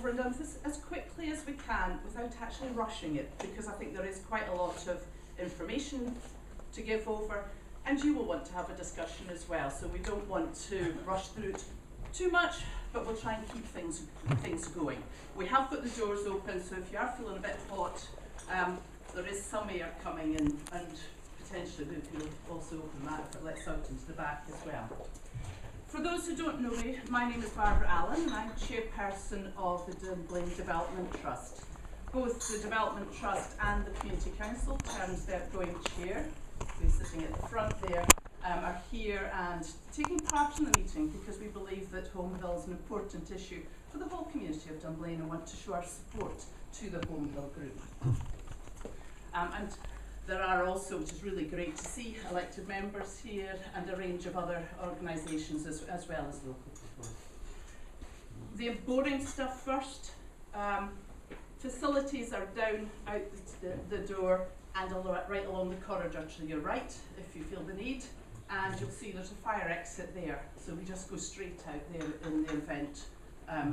over and done this as quickly as we can without actually rushing it, because I think there is quite a lot of information to give over, and you will want to have a discussion as well, so we don't want to rush through it too much, but we'll try and keep things going. We have got the doors open, so if you are feeling a bit hot, there is some air coming in, and potentially we'll also open that if it lets out into the back as well. For those who don't know me, my name is Barbara Allen, and I'm chairperson of the Dunblane Development Trust. Both the Development Trust and the Community Council, terms the outgoing chair, who's sitting at the front there, are here and taking part in the meeting because we believe that Home Hill is an important issue for the whole community of Dunblane and want to show our support to the Home Hill group. And there are also, which is really great to see, elected members here and a range of other organisations as well as local people. The boring stuff first. Facilities are down out the door and right along the corridor to your right if you feel the need, and you'll see there's a fire exit there, so we just go straight out there in the event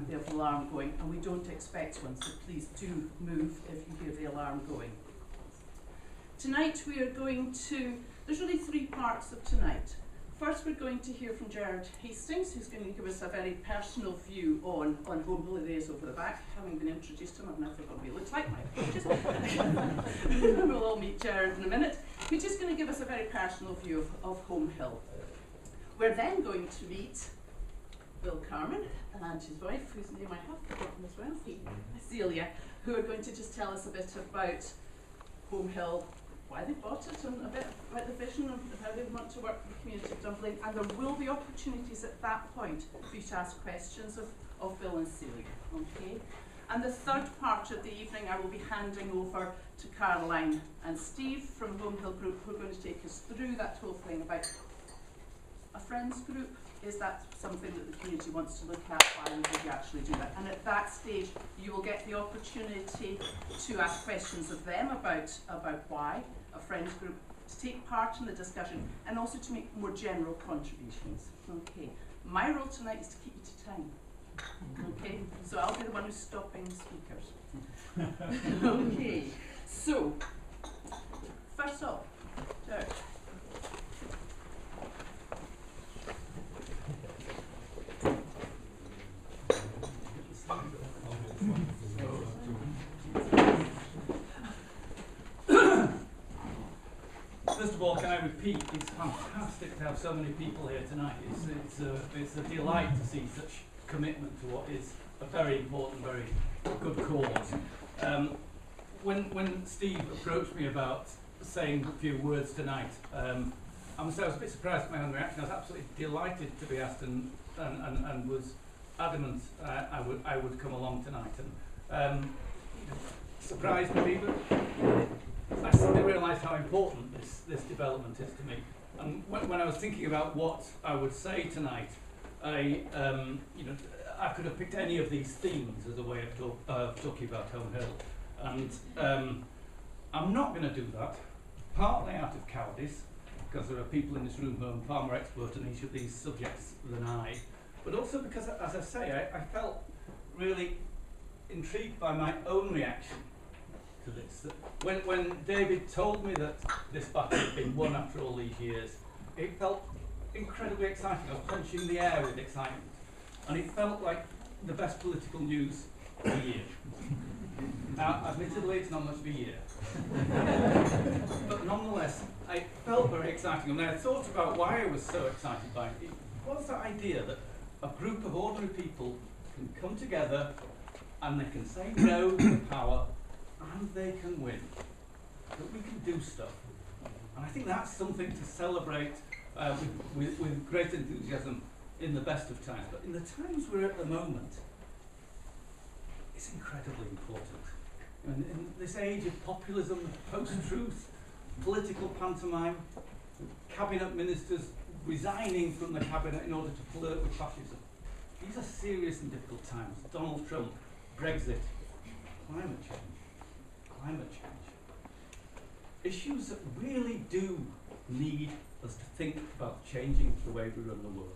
we have the alarm going, and we don't expect one, so please do move if you hear the alarm going. Tonight we are going to, there's really three parts of tonight. First we're going to hear from Gerard Hastings, who's going to give us a very personal view on Home Hill. There is over the back. Having been introduced to him, I've now forgotten what he looks like, my apologies. We'll all meet Gerard in a minute. He's just going to give us a very personal view of Home Hill. We're then going to meet Bill Carman and his wife, whose name I have forgotten as well, Celia, who are going to just tell us a bit about Home Hill, why they bought it, and a bit about the vision of how they want to work with the community of Dunblane, and there will be opportunities at that point for you to ask questions of Bill and Celia, okay? And the third part of the evening I will be handing over to Caroline and Steve from Home Hill Group, who are going to take us through that whole thing about a friends group. Is that something that the community wants to look at? Why would you actually do that? And at that stage you will get the opportunity to ask questions of them about why a friends group, to take part in the discussion, and also to make more general contributions. Okay. My role tonight is to keep you to time. Okay. So I'll be the one who's stopping the speakers. Okay. So first off, Dirk. First of all, can I repeat, it's fantastic to have so many people here tonight. It's a delight to see such commitment to what is a very important, very good cause. When Steve approached me about saying a few words tonight, I must say I was a bit surprised at my own reaction. I was absolutely delighted to be asked and was adamant I would come along tonight. And surprised me, but I suddenly realised how important this development is to me. And when I was thinking about what I would say tonight, I could have picked any of these themes as a way of talking about Home Hill. And I'm not going to do that, partly out of cowardice, because there are people in this room who are far more expert in each of these subjects than I, but also because, as I say, I felt really intrigued by my own reaction to this. When David told me that this battle had been won after all these years, it felt incredibly exciting. I was punching the air with excitement, and it felt like the best political news of the year. Now, admittedly, it's not much of a year, but nonetheless, it felt very exciting. And I thought about why I was so excited by it. It was that idea that a group of ordinary people can come together and they can say no to power, and they can win. That we can do stuff. And I think that's something to celebrate with great enthusiasm in the best of times. But in the times we're at the moment, it's incredibly important. In this age of populism, post-truth, political pantomime, cabinet ministers resigning from the cabinet in order to flirt with fascism. These are serious and difficult times. Donald Trump, Brexit, climate change. Issues that really do need us to think about changing the way we run the world.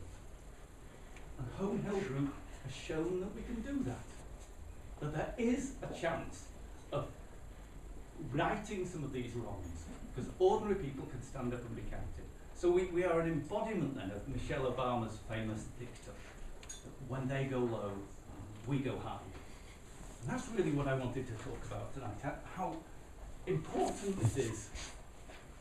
And Home Hill Group has shown that we can do that. is a chance of righting some of these wrongs, because ordinary people can stand up and be counted. So we are an embodiment then of Michelle Obama's famous dictum, when they go low, we go high. And that's really what I wanted to talk about tonight, how important this is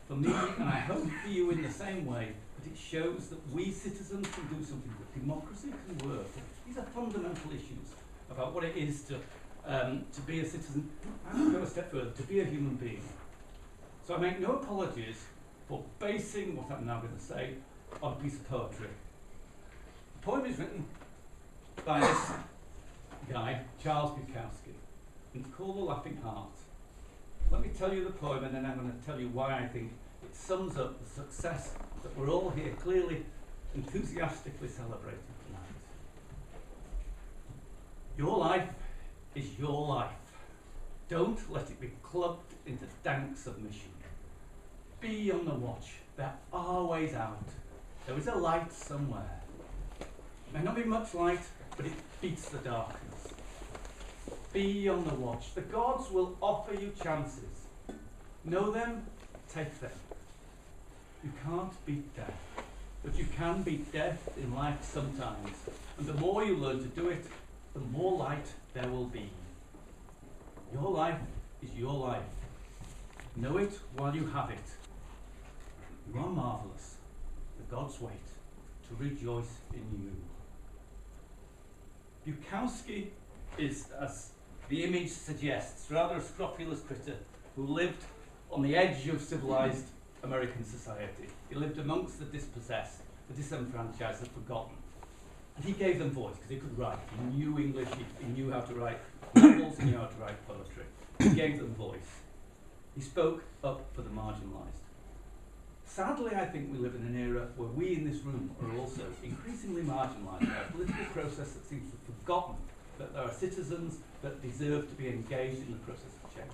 for me, and I hope for you in the same way, that it shows that we citizens can do something, that democracy can work. These are fundamental issues about what it is to be a citizen. I'm going to go a step further, to be a human being. So I make no apologies for basing what I'm now going to say on a piece of poetry. The poem is written by this guy, Charles Bukowski, and it's called The Laughing Heart. Let me tell you the poem, and then I'm going to tell you why I think it sums up the success that we're all here clearly, enthusiastically celebrating tonight. Your life is your life. Don't let it be clubbed into dank submission. Be on the watch. There are ways out. There is a light somewhere. It may not be much light, but it beats the darkness. Be on the watch. The gods will offer you chances. Know them, take them. You can't beat death, but you can beat death in life sometimes. And the more you learn to do it, the more light there will be. Your life is your life. Know it while you have it. You are marvellous. The gods wait to rejoice in you. Bukowski is, as the image suggests, rather a scrofulous critter who lived on the edge of civilized American society. He lived amongst the dispossessed, the disenfranchised, the forgotten. And he gave them voice because he could write. He knew English, he knew how to write novels, he knew how to write poetry. He gave them voice. He spoke up for the marginalised. Sadly, I think we live in an era where we in this room are also increasingly marginalised by a political process that seems to have forgotten that there are citizens that deserve to be engaged in the process of change.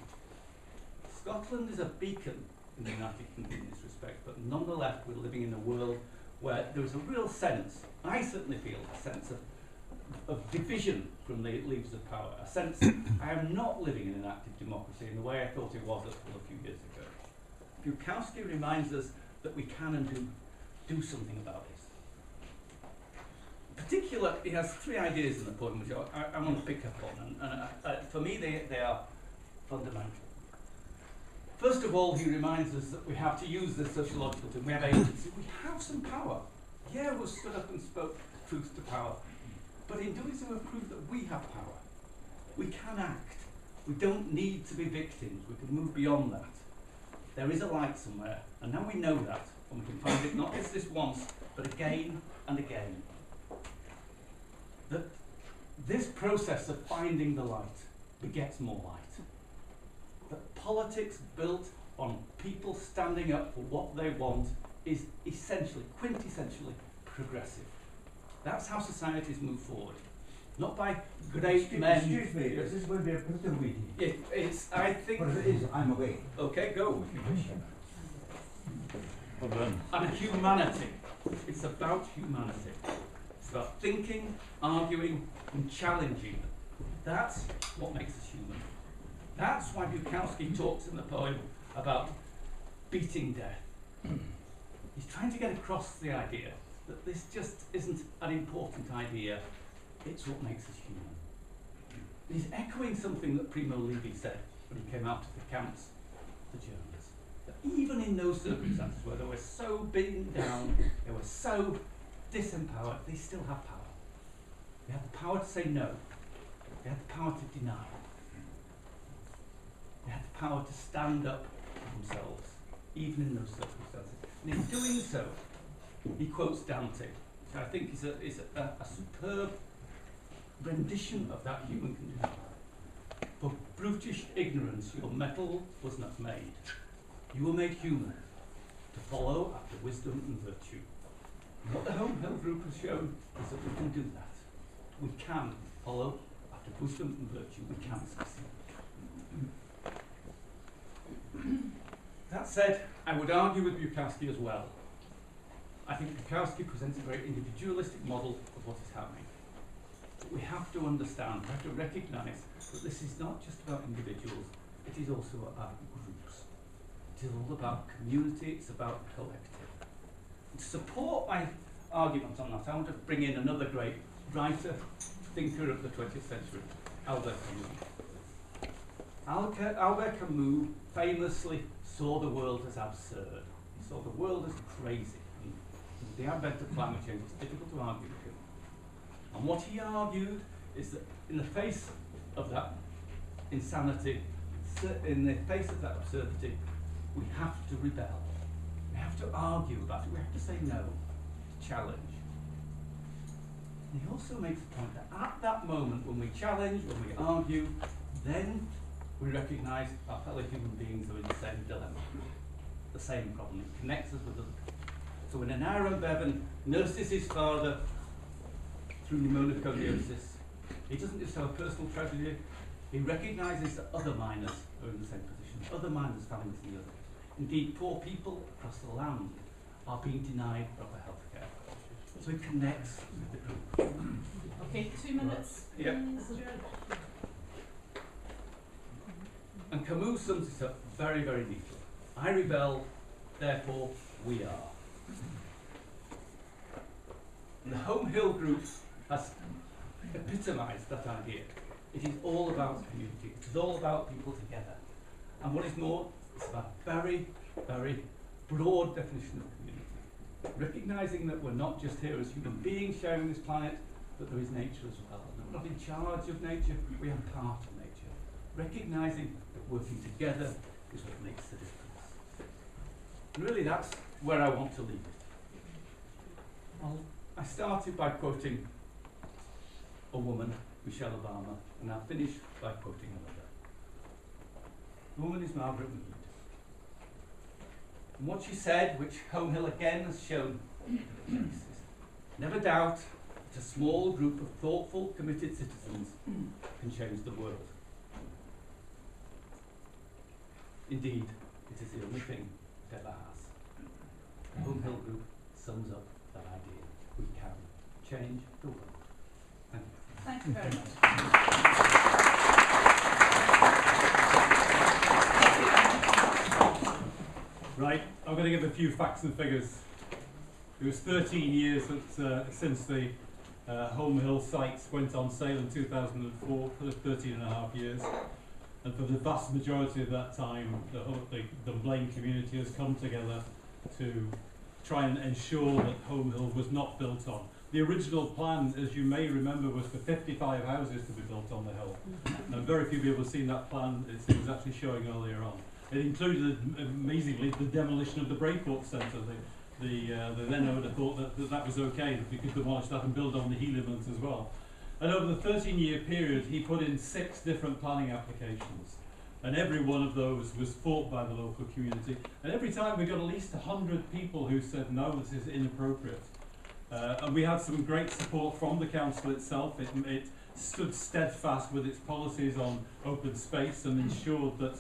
Scotland is a beacon in the United Kingdom in this respect, but nonetheless we're living in a world where there is a real sense, I certainly feel a sense of division from the levers of power, a sense that I am not living in an active democracy in the way I thought it was a few years ago. Bukowski reminds us that we can and do something about this. In particular, he has three ideas in the poem which I want to pick up on, and for me they are fundamental. First of all, he reminds us that we have to use this sociological term. We have agency. We have some power. Yeah, we stood up and spoke truth to power. But in doing so, we've proved that we have power. We can act. We don't need to be victims. We can move beyond that. There is a light somewhere, and now we know that, and we can find it not just this once, but again and again. That this process of finding the light begets more light. That politics built on people standing up for what they want is essentially, quintessentially progressive. That's how societies move forward. Not by great men. Excuse me, is this going to be a political meeting? It's, I think... But if it is, I'm away. Okay, go if you wish. Well done. And humanity. It's about humanity. It's about thinking, arguing, and challenging. That's what makes us human. That's why Bukowski talks in the poem about beating death. He's trying to get across the idea that this just isn't an important idea, it's what makes us human. And he's echoing something that Primo Levi said when he came out of the camps, the journalists. That even in those circumstances where they were so beaten down, they were so disempowered, they still have power. They have the power to say no. They have the power to deny. They have the power to stand up for themselves, even in those circumstances. And in doing so, he quotes Dante, which I think is a superb rendition of that human condition. For brutish ignorance your metal was not made. You were made human, to follow after wisdom and virtue. And what the Home Hill Group has shown is that we can do that. We can follow after wisdom and virtue. We can succeed. That said, I would argue with Bukowski as well. I think Bukowski presents a very individualistic model of what is happening. But we have to understand, we have to recognise that this is not just about individuals, it is also about groups. It is all about community, it's about collective. To support my argument on that, I want to bring in another great writer, thinker of the 20th century, Albert Camus. Albert Camus famously saw the world as absurd. He saw the world as crazy. And with the advent of climate change, it's difficult to argue with him. And what he argued is that in the face of that insanity, in the face of that absurdity, we have to rebel. We have to argue about it. We have to say no, to challenge. And he also makes the point that at that moment, when we challenge, when we argue, then we recognise our fellow human beings are in the same dilemma, the same problem. It connects us with other people. So when Aaron Bevan nurses his father through pneumoconiosis, he doesn't just have a personal tragedy, he recognises that other miners are in the same position, other miners' families in the other. Indeed, poor people across the land are being denied proper health care. So it connects with the group. Okay, 2 minutes. Yep. Stuart. And Camus sums it up very, very neatly. I rebel, therefore we are. And the Home Hill group has epitomised that idea. It is all about community. It is all about people together. And what is more, it's about a very, very broad definition of community. Recognising that we're not just here as human beings sharing this planet, but there is nature as well. And we're not in charge of nature, we are part of nature. Recognising that working together is what makes the difference. And really that's where I want to leave it. I started by quoting a woman, Michelle Obama, and I'll finish by quoting another. The woman is Margaret Mead. And what she said, which Home Hill again has shown the case, is never doubt that a small group of thoughtful, committed citizens can change the world. Indeed, it is the only thing it ever has. The Home Hill Group sums up that idea. We can change the world. Thank you. Thank you very much. Right, I'm going to give a few facts and figures. It was 13 years since the Home Hill sites went on sale in 2004, for 13 and a half years. And for the vast majority of that time, the Dunblane community has come together to try and ensure that Home Hill was not built on. The original plan, as you may remember, was for 55 houses to be built on the hill. And very few people have seen that plan. It was actually showing earlier on. It included, amazingly, the demolition of the Brayport Centre. The then owner thought that was okay, that we could demolish that and build on the Heliumans as well. And over the 13-year period, he put in 6 different planning applications. And every one of those was fought by the local community. And every time we got at least 100 people who said, no, this is inappropriate. And we had some great support from the council itself. It stood steadfast with its policies on open space and ensured that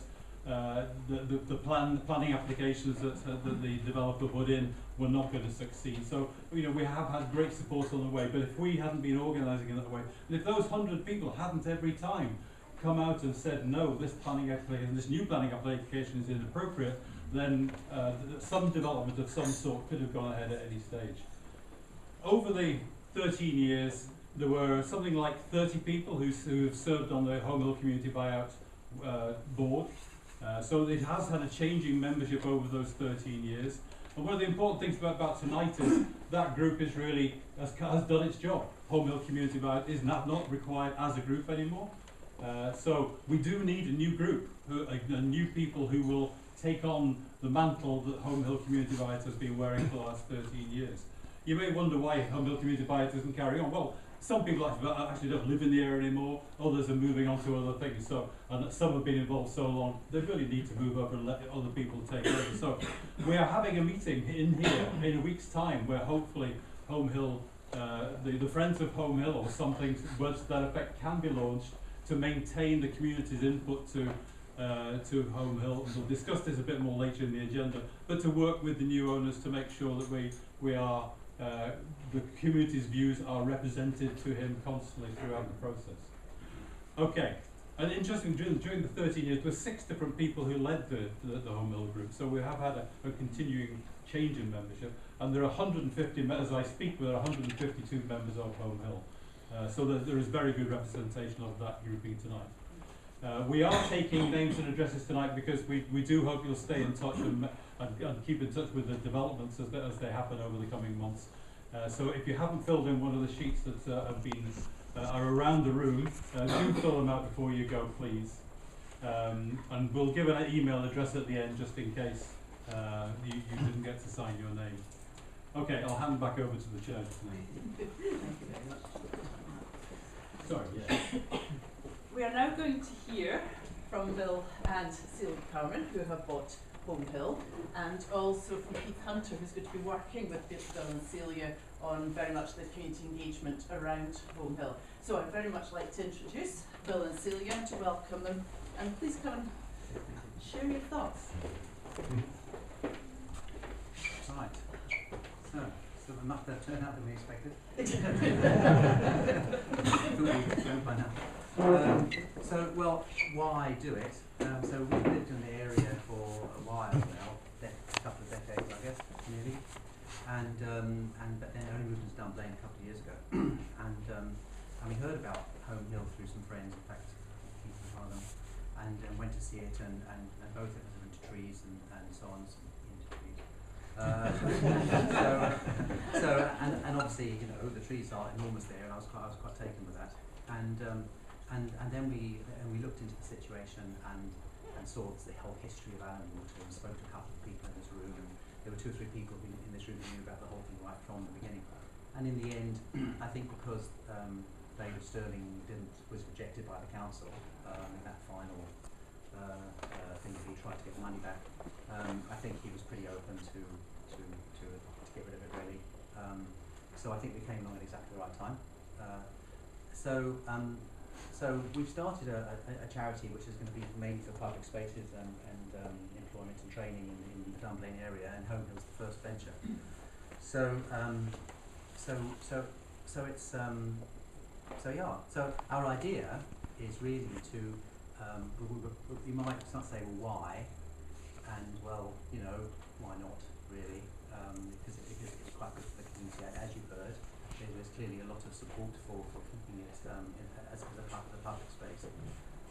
the planning applications that the developer put in were not going to succeed. So, you know, we have had great support on the way, but if we hadn't been organising in that way, and if those 100 people hadn't every time come out and said, no, this planning application, this new planning application is inappropriate, then some development of some sort could have gone ahead at any stage. Over the 13 years, there were something like 30 people who have served on the Home Hill Community Buyout board. So it has had a changing membership over those 13 years. And one of the important things about tonight is that group is really has done its job. Home Hill Community Buyout is not required as a group anymore. So we do need a new group, new people who will take on the mantle that Home Hill Community Buyout has been wearing for the last 13 years. You may wonder why Home Hill Community Buyout doesn't carry on. Well, some people actually don't live in the area anymore, others are moving on to other things, and some have been involved so long, they really need to move over and let other people take over. So we are having a meeting in here in a week's time where hopefully Home Hill, the Friends of Home Hill or something to that effect can be launched to maintain the community's input to Home Hill. We'll discuss this a bit more later in the agenda, but to work with the new owners to make sure that we are the community's views are represented to him constantly throughout the process. Okay, and interesting, during the 13 years, there were 6 different people who led the Home Hill group, so we have had a continuing change in membership, and there are 150, as I speak, there are 152 members of Home Hill. So there is very good representation of that grouping tonight. We are taking names and addresses tonight because we do hope you'll stay in touch and keep in touch with the developments as they happen over the coming months. So if you haven't filled in one of the sheets that are around the room, do fill them out before you go, please. And we'll give an email address at the end just in case you didn't get to sign your name. Okay, I'll hand back over to the chair now. Thank you very much. Sorry. Yeah. We are now going to hear from Bill and Celia Carmen, who have bought Home Hill, and also from Keith Hunter, who's going to be working with Bill and Celia on very much the community engagement around Home Hill. So I'd very much like to introduce Bill and Celia and to welcome them, and please come and share your thoughts. Right. So a much better turnout than we expected. Thought we'd go by now. So, well, why do it? So we've lived in the area for a while now, a couple of decades, I guess, nearly. But then only moved to Dunblane a couple of years ago. and we heard about Home Hill through some friends, in fact, Keith and Harlem, and went to see it, and both of us are into trees and so on. And obviously, you know, the trees are enormous there, and I was quite taken with that. And then we looked into the situation and saw the whole history of Allen Water, and spoke to a couple of people in this room, and there were 2 or 3 people in this room who knew about the whole thing right from the beginning. And in the end, I think because David Sterling was rejected by the council in that final thing that he tried to get the money back, I think he was pretty open to get rid of it, really. So I think we came along at exactly the right time. So we've started a charity which is going to be mainly for public spaces and employment and training in the Dunblane area, and Home Hill's the first venture. So our idea is really to we might not say, well, why, and well, you know, why not really, because it's quite good for the community, as you've heard. There's clearly a lot of support for keeping it as a part of the public space, and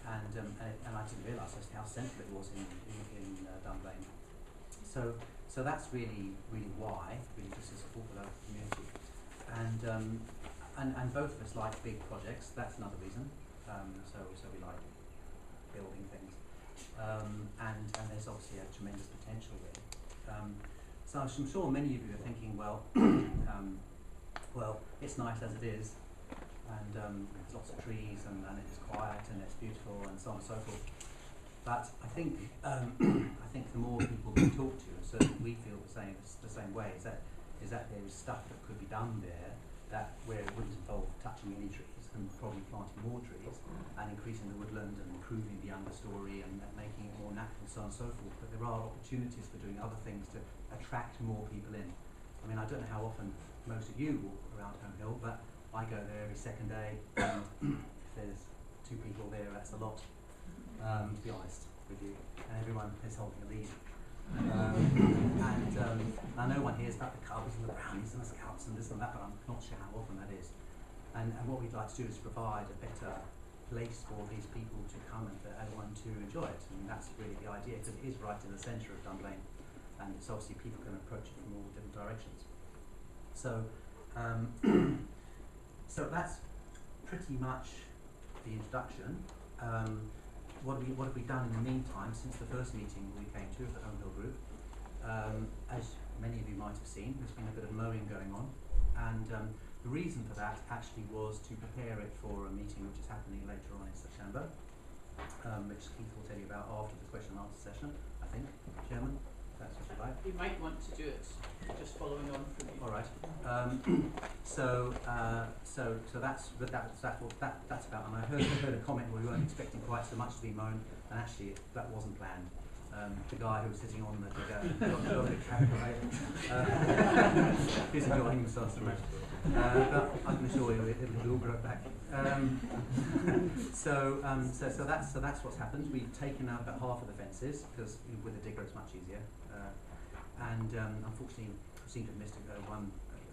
I didn't realise just how central it was in Dunblane. So that's really why, really just to support the local community, and both of us like big projects. That's another reason. So we like building things, and there's obviously a tremendous potential there. So I'm sure many of you are thinking, well, well, it's nice as it is, and there's lots of trees, and it's quiet, and it's beautiful, and so on and so forth. But I think the more people we talk to, and certainly we feel the same way, is that there is stuff that could be done there where it wouldn't involve touching any trees, and probably planting more trees, and increasing the woodland, and improving the understory, and making it more natural, and so on and so forth. But there are opportunities for doing other things to attract more people in. I mean, I don't know how often most of you walk around Home Hill, but I go there every second day, and if there's 2 people there, that's a lot, to be honest with you, and everyone is holding a lead. I know one hears about the cubs and the brownies and the scouts and this and that, but I'm not sure how often that is. And what we'd like to do is provide a better place for these people to come and for everyone to enjoy it. And that's really the idea, because it is right in the centre of Dunblane, and it's obviously people can approach it from all different directions. So that's pretty much the introduction. What have we done in the meantime since the first meeting we came to of the Home Hill Group? As many of you might have seen, there's been a bit of mowing going on, and the reason for that actually was to prepare it for a meeting which is happening later on in September, which Keith will tell you about after the question and answer session, I think, Chairman. That's what you like. You might want to do it just following on from you. All right. So that's about. And I heard a comment where we weren't expecting quite so much to be mown, and actually that wasn't planned. The guy who was sitting on the got a bit carried away. He's enjoying himself so much. but I can assure you it will all grow back. So that's what's happened. We've taken out about half of the fences because with a digger it's much easier. And unfortunately, we seem to have missed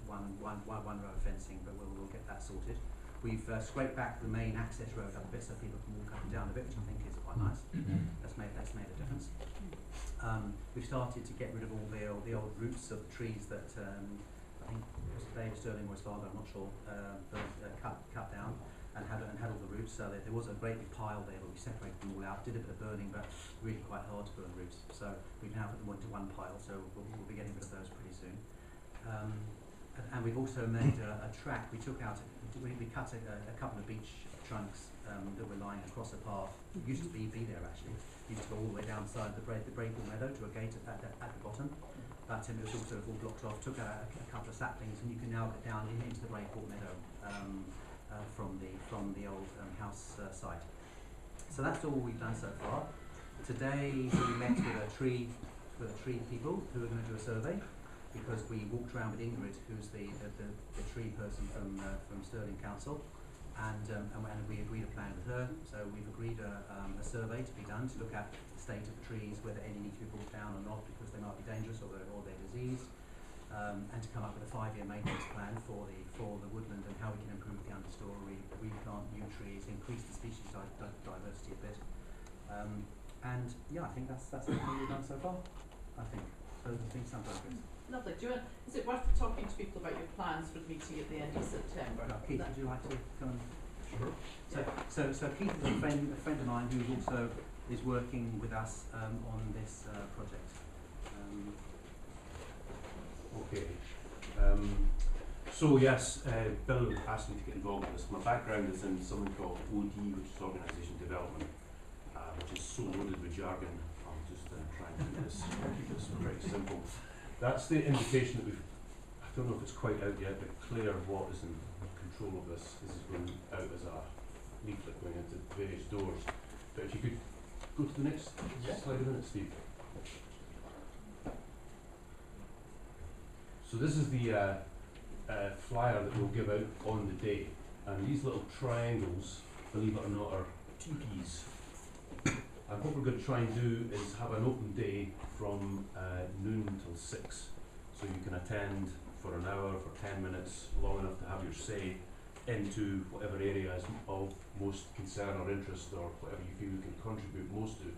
one row of fencing, but we'll get that sorted. We've scraped back the main access road up a bit so people can walk up and down a bit, which I think is quite nice. That's made a difference. We've started to get rid of all the old roots of the trees that I think it was David Sterling or his father, I'm not sure, cut down and had all the roots. So there was a great big pile there, but we separated them all out, did a bit of burning, but really quite hard to burn roots. So we've now put them into one pile, so we'll be getting rid of those pretty soon. And we've also made a track. We cut a couple of beech trunks that were lying across a path. It used to be there actually. It used to go all the way down the Braypool Meadow to a gate at the bottom. But it was also all blocked off. Took out a couple of saplings, and you can now get down into the Braypool Meadow from the old house site. So that's all we've done so far. Today we met with a tree people who are going to do a survey, because we walked around with Ingrid, who's the tree person from Stirling Council, and we agreed a plan with her. So we've agreed a survey to be done to look at the state of the trees, whether any need to be brought down or not because they might be dangerous or they're diseased, and to come up with a 5-year maintenance plan for the woodland and how we can improve the understory, replant new trees, increase the species diversity a bit. And yeah, I think that's everything we've done so far. I think those are things some progress. Lovely. Is it worth talking to people about your plans for the meeting at the end of September? Keith, would you like to come? Sure. So Keith is a friend of mine who also is working with us on this project. Okay. So yes, Bill asked me to get involved with this. My background is in something called OD, which is Organisation Development, which is so loaded with jargon. I'll just try and keep this very simple. That's the invitation that I don't know if it's quite out yet, but Claire Watt is in control of this. This is going out as a leaflet going into various doors. But if you could go to the next slide a minute, Steve. So this is the flyer that we'll give out on the day. And these little triangles, believe it or not, are teepees. And what we're going to try and do is have an open day from noon till 6. So you can attend for an hour, for 10 minutes, long enough to have your say into whatever area is of most concern or interest, or whatever you feel you can contribute most to.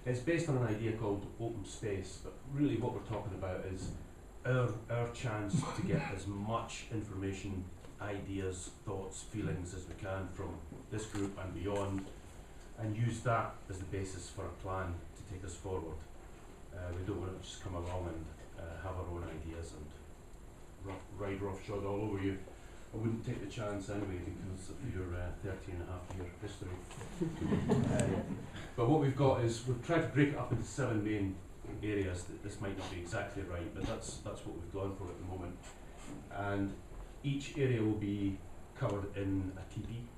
It's based on an idea called open space, but really what we're talking about is our chance to get as much information, ideas, thoughts, feelings as we can from this group and beyond, and use that as the basis for a plan to take us forward. We don't want to just come along and have our own ideas and ride roughshod all over you. I wouldn't take the chance anyway because of your 13.5-year history. But what we've got is we've tried to break it up into 7 main areas. This might not be exactly right, but that's what we've gone for at the moment. And each area will be covered in a teepee,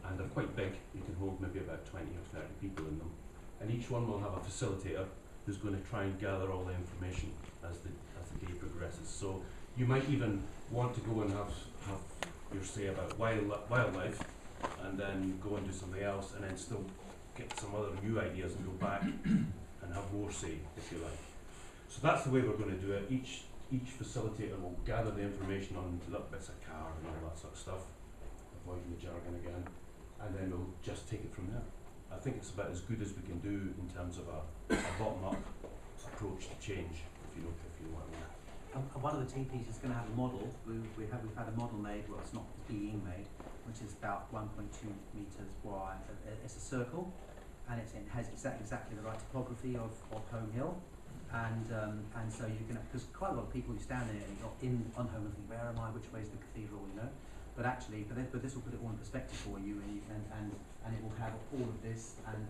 and they're quite big. You can hold maybe about 20 or 30 people in them. And each one will have a facilitator who's going to try and gather all the information as the day progresses. So you might even want to go and have your say about wildlife, and then go and do something else, and then still get some other new ideas and go back and have more say, if you like. So that's the way we're going to do it. Each facilitator will gather the information on little bits of card and all that sort of stuff, avoiding the jargon again, and then we'll just take it from there. I think it's about as good as we can do in terms of a bottom-up approach to change, if you know what I mean. One of the teepees is going to have a model. We've had a model made. Well, it's being made, which is about 1.2 meters wide. It's a circle, and it has exactly the right topography of Home Hill, and so you can, because quite a lot of people who stand there on Home Hill think, where am I? Which way is the cathedral? You know. But actually, but this will put it all in perspective for you, and it will have all of this, and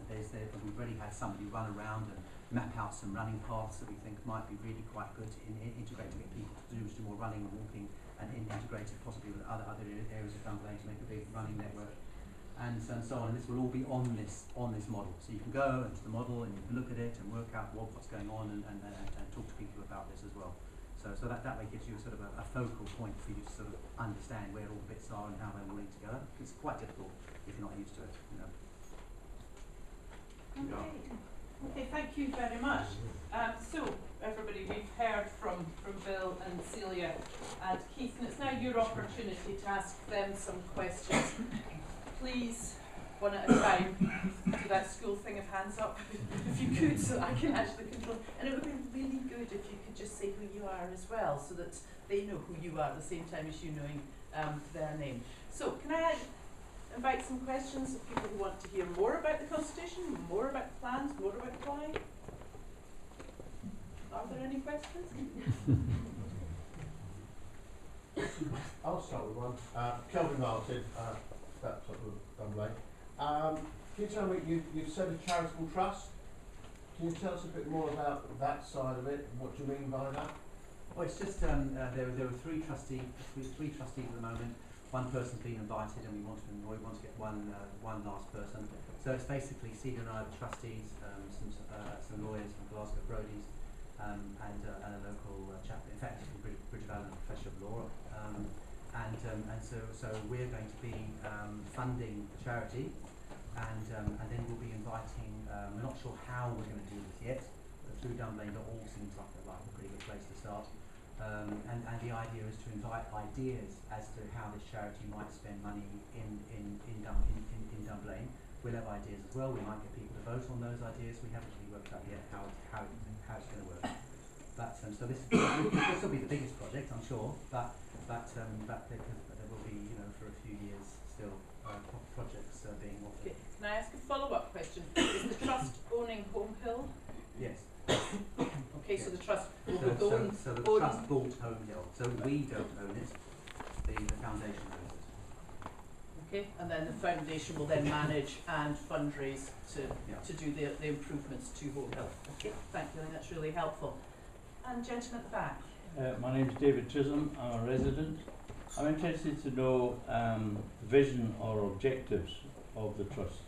we've already had somebody run around and map out some running paths that we think might be really quite good to integrate, to get people to do more running and walking, and integrate it possibly with other areas of Dunblane to make a big running network, and so on. And this will all be on this model, so you can go into the model and you can look at it and work out what's going on, and talk to people about this as well. So that way gives you sort of a focal point for you to sort of understand where all the bits are and how they all link together. It's quite difficult if you're not used to it, you know. Okay, thank you very much. So, everybody, we've heard from Bill and Celia and Keith, and it's now your opportunity to ask them some questions. Please, one at a time, do that school thing of hands up, if you could, so I can actually control. And it would be really good if you could just say who you are as well, so that they know who you are at the same time as you knowing their name. So, can I invite some questions of people who want to hear more about the consultation, more about the plans, more about why? Are there any questions? I'll start with one. Kelvin Martin, that's Dunblane. Can you tell me, you've said a charitable trust. Can you tell us a bit more about that side of it? What do you mean by that? Well, it's just there were three trustees at the moment. One person's been invited, and we want to get one last person. So it's basically Stephen and I, the trustees, some lawyers from Glasgow Brody's, and a local chaplain, in fact, from Bridge Valley Professor of Law, and so we're going to be funding the charity, and then we'll be inviting. We're not sure how we're going to do this yet, but through Dunblane.org seems like a pretty good place to start. And the idea is to invite ideas as to how this charity might spend money in Dunblane. We'll have ideas as well. We might get people to vote on those ideas. We haven't really worked out yet how it's going to work. But so this will be the biggest project, I'm sure. But there will be, for a few years still projects being offered. Okay. Can I ask a follow-up question? Is the trust owning Home Hill? Yes. Okay, so the trust will So the trust bought Home Hill. So we don't own it. The foundation owns it. Okay, and then the foundation will then manage and fundraise to do the improvements to Home Hill. Okay, thank you. I think that's really helpful. And gentleman at the back. My name is David Chisholm. I'm a resident. I'm interested to know the vision or objectives of the trust.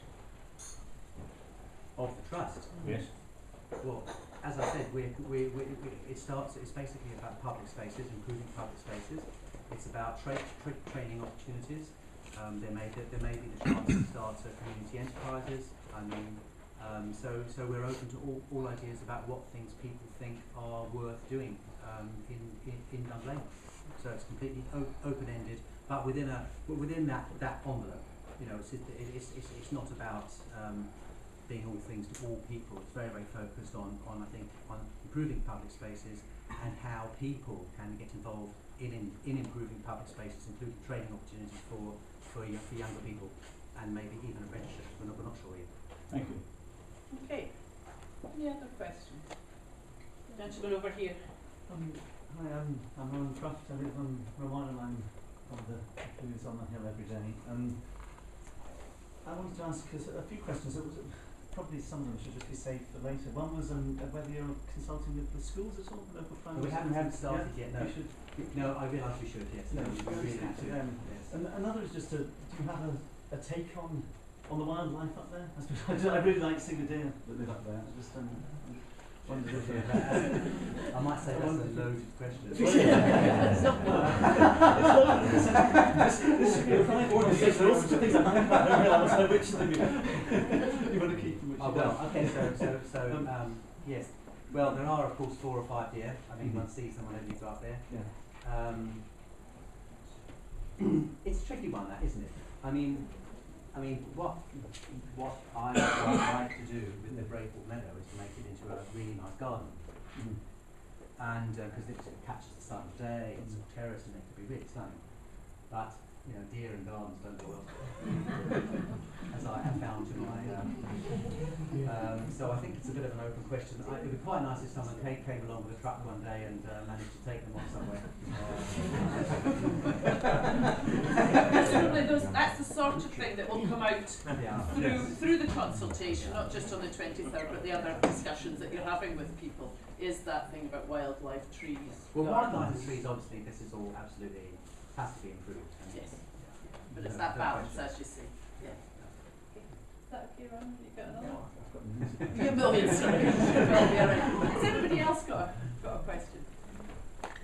Of the trust? Yes. Well, as I said, it's basically about public spaces, improving public spaces. It's about training opportunities. There may be the chance to start community enterprises. So we're open to all ideas about what things people think are worth doing in Dunblane. So it's completely open-ended, but within that envelope. It's not about being all things to all people. It's very, very focused on improving public spaces and how people can get involved in improving public spaces, including training opportunities for younger people, and maybe even apprenticeships. We're not sure yet. Thank you. Okay. Any other questions? Gentleman over here. Hi, I'm Ron Croft. I live on Rawan, and I'm one of the who's on the hill every day. I wanted to ask a few questions. Probably some of them should just be saved for later. One was whether you're consulting with the schools at all, local primary schools. We haven't started yet. No. We should. No, I realise we should. Yes. No, we really have to. Yes. And another is just do you have a take on the wildlife up there? I really like seeing the deer that live up there. I just wondered if I might say that's a loaded question. This should be a private conversation. There are all sorts of things I like about. I realise which of them you want to keep and which you don't. Okay, so yes. Well, there are of course 4 or 5 deer. I mean, one sees them whenever you go up there. Yeah. It's a tricky one, that, isn't it? I mean, what I like to do with the Brayport Meadow is to make it into a really nice garden. And because it catches the sun all day, it's terraced and it could be really stunning. But deer and gardens don't go well, as I have found to my. So I think it's a bit of an open question. It would be quite nice if someone came along with a truck one day and managed to take them on somewhere. That's the sort of thing that will come out through the consultation, not just on the 23rd, but the other discussions that you're having with people. Is that thing about wildlife, trees? Well, wildlife and trees, obviously, this is all absolutely has to be improved. Yes. But it's that balance, as you see. Yeah. Is that okay, Ron? You got another? No, I've got You're millions, sorry. Has anybody else got a question?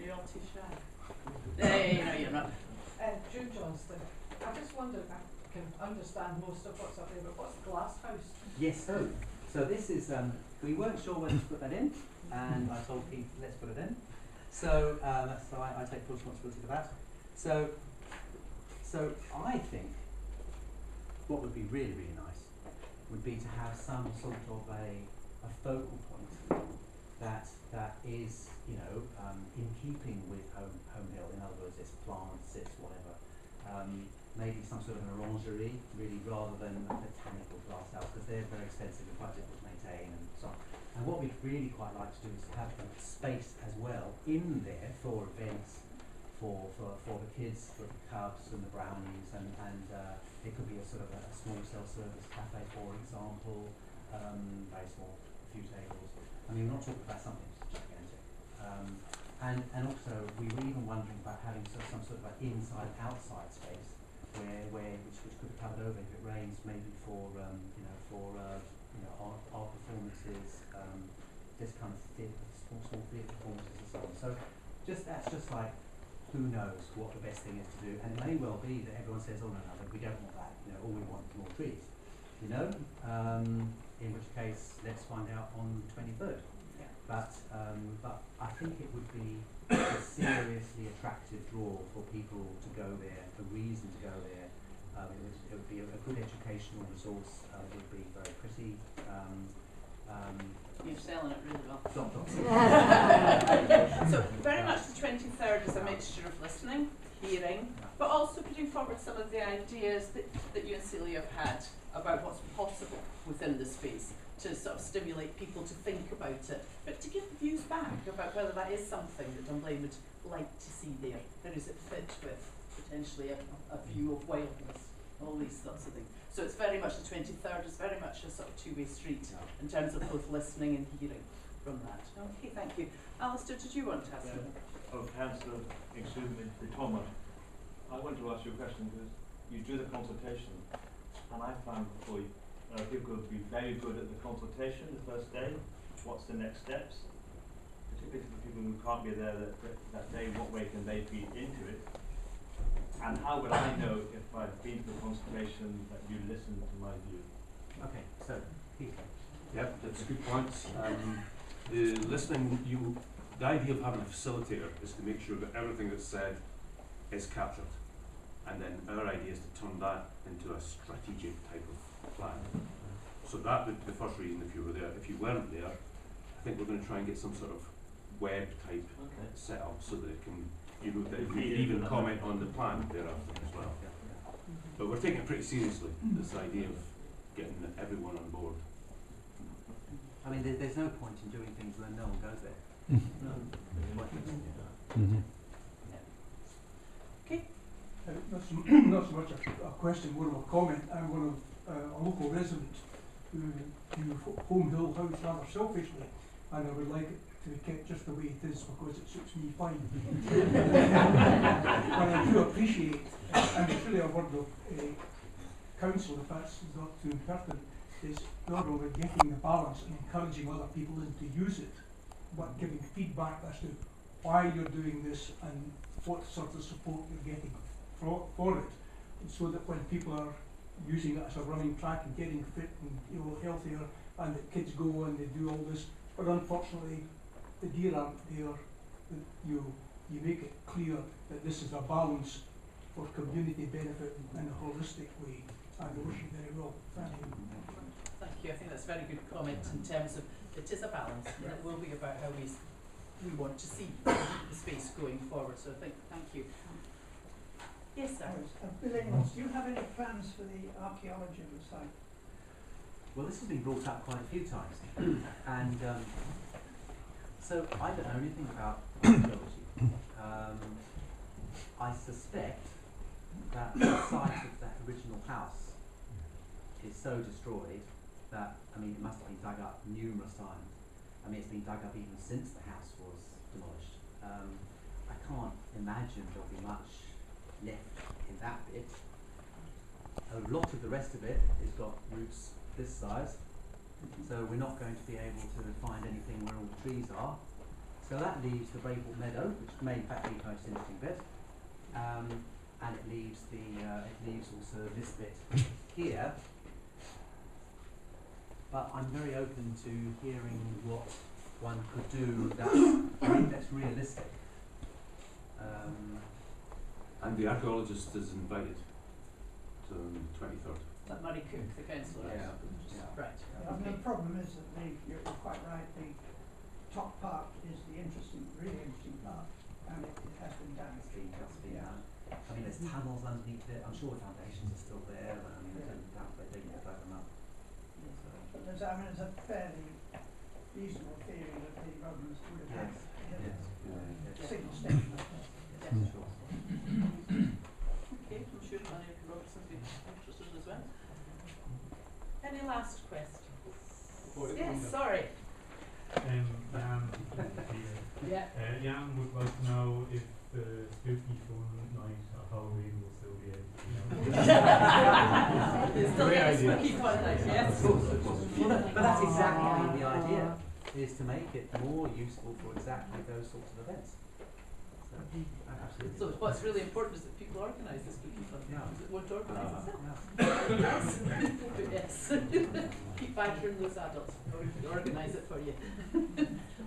You realty shy. Hey, no, you're not. June Johnston, I just wondered, I can understand most of what's up there, but what's Glass House? Yes, so this is, we weren't sure whether to put that in, and I told Pete, let's put it in. So I take full responsibility for that. So I think what would be really, really nice would be to have some sort of a focal point that is, you know, in keeping with Home Hill. In other words, it's plants, it's whatever. Maybe some sort of an orangery, really, rather than a botanical glass house, because they're very expensive and quite difficult to maintain and so on. And what we'd really quite like to do is have a space as well in there for events, for the kids, for the cubs and the brownies, and it could be a sort of a small self-service cafe, for example, very small, a few tables. I mean, we're not talking about something gigantic. And also, we were even wondering about having some sort of an inside-outside space which could be covered over if it rains, maybe for art performances, this kind of theatre, small theatre performances and so on. So that's just like, who knows what the best thing is to do, and it may well be that everyone says, oh no, we don't want that, you know, all we want is more trees, you know, in which case let's find out on the 23rd. Yeah. But I think it would be a seriously attractive draw for people to go there, a reason to go there. It would be a good educational resource. It would be very pretty. You're selling it really well. Dot. So very much the 23rd is a mixture of listening, hearing, but also putting forward some of the ideas that you and Celia have had about what's possible within the space, to sort of stimulate people to think about it, but to give views back about whether that is something that Dunblane would like to see there. How does it fit with potentially a view of wildness, all these sorts of things. So it's very much the 23rd, it's very much a sort of two-way street in terms of both listening and hearing from that. Okay, thank you. Alistair, did you want to ask something? Councillor, excuse me, Thomas. I want to ask you a question because you do the consultation, and I found before people would be very good at the consultation the first day. What's the next steps? Particularly for the people who can't be there that day, what way can they feed into it? And how would I know if I've been to the consultation that you listened to my view? Okay, so Peter. Yep, that's a good point. The listening, the idea of having a facilitator is to make sure that everything that's said is captured, and then our idea is to turn that into a strategic type of plan. So that would be the first reason if you were there. If you weren't there, I think we're going to try and get some sort of web type set up so that it can, you know, that you can even comment on the plan thereafter as well. But we're taking it pretty seriously, this idea of getting everyone on board. I mean, there's no point in doing things when no one goes there. No. Okay. Not so much a question, more of a comment. I'm one of a local resident who view Home Hill House rather selfishly, and I would like it to be kept just the way it is because it suits me fine. And I do appreciate, and it's really a word of counsel, if that's not too impertinent, is not only getting the balance and encouraging other people in to use it, but giving feedback as to why you're doing this and what sort of support you're getting for it, and so that when people are using it as a running track and getting fit and, you know, healthier, and the kids go and they do all this, but unfortunately the deer aren't there, that you make it clear that this is a balance for community benefit in a holistic way. I wish you very well. Thank you. Thank you. I think that's a very good comment in terms of it is a balance, and it will be about how we want to see the space going forward. So thank you. Yes, sir. Do you have any plans for the archaeology of the site? Well, this has been brought up quite a few times, and so I don't know anything about archaeology. I suspect that the site of that original house is so destroyed that, I mean, it must have been dug up numerous times. I mean, it's been dug up even since the house was demolished. I can't imagine there'll be much left in that bit. A lot of the rest of it has got roots this size, so we're not going to be able to find anything where all the trees are. So that leaves the Brayport Meadow, which may in fact be the most interesting bit, and it leaves also this bit here. But I'm very open to hearing what one could do that's realistic. And the archaeologist is invited to the 23rd. That Murray Cook, the councillor. Yeah. Right. I mean, the problem is that you're quite right, the top part is the interesting, really interesting part, and it has been damaged. I mean, there's tunnels underneath it. I'm sure the foundations are still there, but I mean, they didn't dug them up. But there's a fairly reasonable theory that the Romans would have had a single station up there. Yes. Okay, I'm sure Mary Robertson would be interested as well. Any last questions? Yes, sorry. Yeah. Jan would like to know if the spooky fun night at Halloween will still be able Still get a spooky fun night, yes. But that's exactly the idea, is to make it more useful for exactly those sorts of events. So, absolutely. So what's really important is that people organise the spooky fun Yeah. because it won't organise itself. Yes. Keep badgering those adults or we can organise it for you.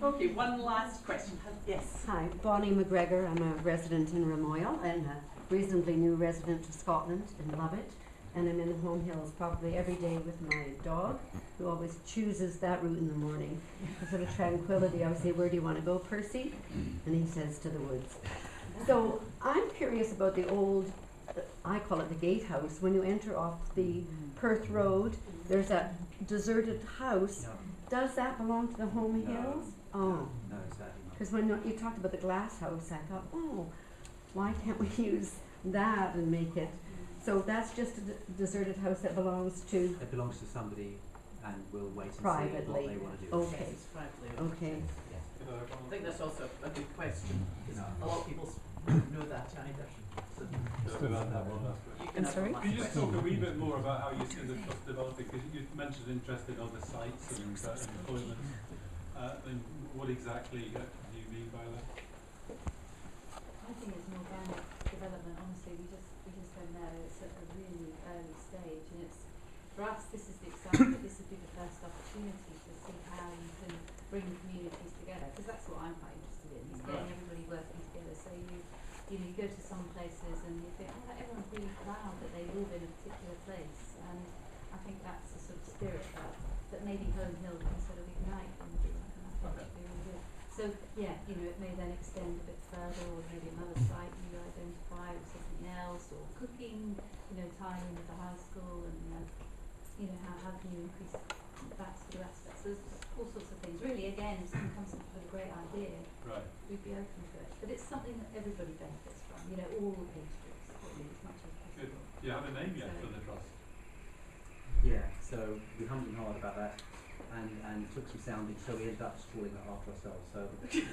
Okay, one last question. Yes. Hi, Bonnie McGregor. I'm a resident in Ramoyle and a reasonably new resident of Scotland and love it. And I'm in the Home Hills probably every day with my dog, who always chooses that route in the morning. For sort of tranquility, I would say, where do you want to go, Percy? And he says, to the woods. So I'm curious about the old, I call it the gatehouse. When you enter off the Perth Road, there's that deserted house. No. Does that belong to the Home Hills? Oh. No, exactly not. Because when you talked about the glass house, I thought, oh, why can't we use that and make it? So that's just a deserted house that belongs to It belongs to somebody, and we'll wait and see privately. what they want to do. Okay. Yes, it's privately owned. Okay. Yes. I think that's also a good question because a lot of people don't know that either. So you can I'm have sorry? one Can you last just question. talk a wee bit more about how you see the trust developing? Because you mentioned interest in other sites and employment. And what exactly do you mean by that? I think it's an organic development. Honestly, we just don't know. It's at a really early stage, and it's for us. This is the excitement. This would be the first opportunity to see how you can bring communities together, because that's what I'm quite interested in. Is getting everybody working together. So you go to some places and you think, oh, everyone's really proud that they live in a particular place, and I think that's the sort of spirit that maybe Home Hill can sort of ignite and do that, and I think it'd be really good. So yeah, it may then extend a bit further, or maybe another site you identify or something else, or cooking, tying in with the high school, and how can you increase that sort of aspect. So there's all sorts of things. Really, again, if someone comes up with a great idea, Right. we'd be open to it. But it's something that everybody benefits from, all age groups, really, as much as Good. possible. Do you have a name yet for the trust? Yeah, so we hummed and hawed about that, and took some sounding, so we ended up just calling it after ourselves. So, which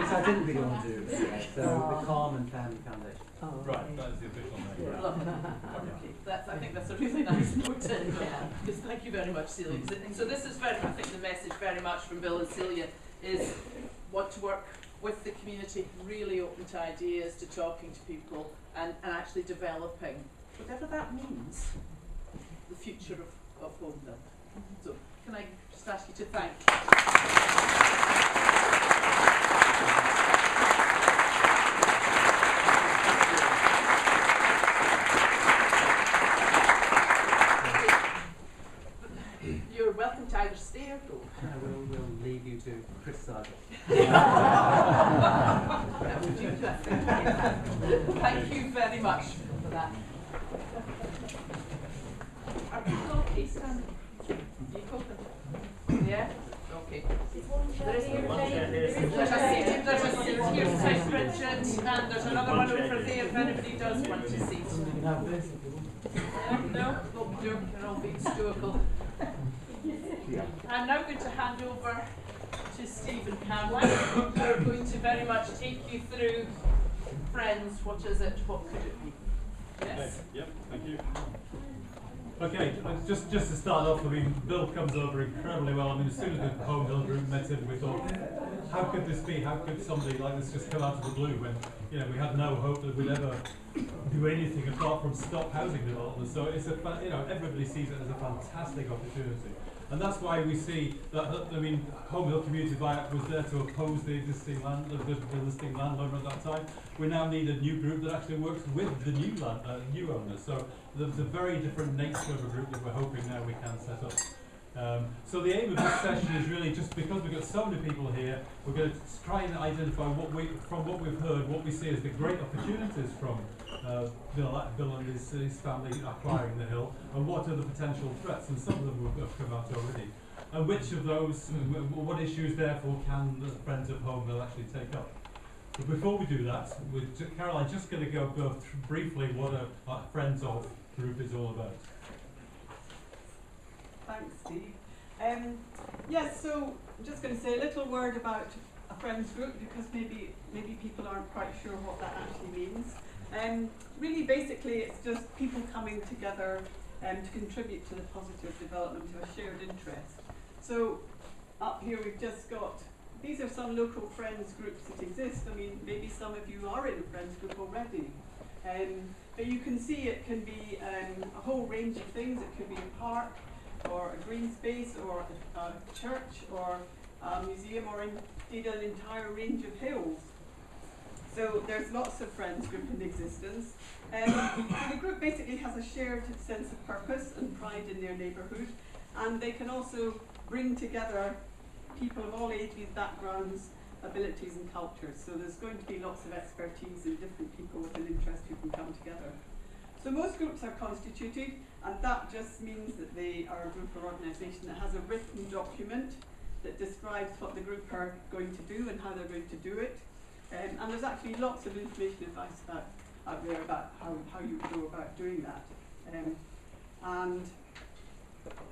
I didn't really want to do. So the Carmen Family Foundation. Oh, Right, that is the official name. Yeah. Lovely. Okay, I think that's a really nice note to end on. Because thank you very much, Celia. So this is I think the message very much from Bill and Celia is want to work with the community, really open to ideas, to talking to people, and actually developing, whatever that means, the future of Home Hill. So can I just ask you to thank You're welcome to either stay or go. We'll leave you to criticise it. Thank you very much for that. Are people okay standing? You open? Yeah? Okay. There's a seat here beside Bridget, and there's another one over there if anybody does want to sit. No, you're all being stoical. I'm now going to hand over to Steve and Caroline, who are going to very much take you through Friends, what is it, what could it be? Yes. Yep, thank you. Okay, just to start off, I mean, Bill comes over incredibly well. I mean, as soon as the Home Hill group met him, we thought, how could this be? How could somebody like this just come out of the blue when, you know, we had no hope that we'd ever do anything apart from stop housing development. So it's you know, everybody sees it as a fantastic opportunity. And that's why we see that, I mean, Home Hill Community Buyout was there to oppose the existing listing landowner at that time. We now need a new group that actually works with the new new owners. So there's a very different nature of a group that we're hoping now we can set up. So the aim of this session is really just because we've got so many people here, we're going to try and identify from what we've heard, what we see as the great opportunities from Bill and his family acquiring the hill, and what are the potential threats, and some of them have come out already. And which of those, what issues therefore can the Friends of Home Hill actually take up? But before we do that, Caroline's just going to go through briefly what a Friends of group is all about. Thanks, Steve. Yes, so I'm just going to say a little word about a friends group because maybe people aren't quite sure what that actually means. Really, basically, it's just people coming together to contribute to the positive development of a shared interest. So up here we've just got, these are some local friends groups that exist. I mean, maybe some of you are in a friends group already. But you can see it can be a whole range of things. It could be a park, or a green space, or a church, or a museum, or indeed an entire range of hills. So there's lots of friends group in existence. The group basically has a shared sense of purpose and pride in their neighbourhood, and they can also bring together people of all ages, backgrounds, abilities and cultures. So there's going to be lots of expertise and different people with an interest who can come together. So most groups are constituted, and that just means that they are a group or organisation that has a written document that describes what the group are going to do and how they're going to do it. And there's actually lots of information advice out there about how you go about doing that. And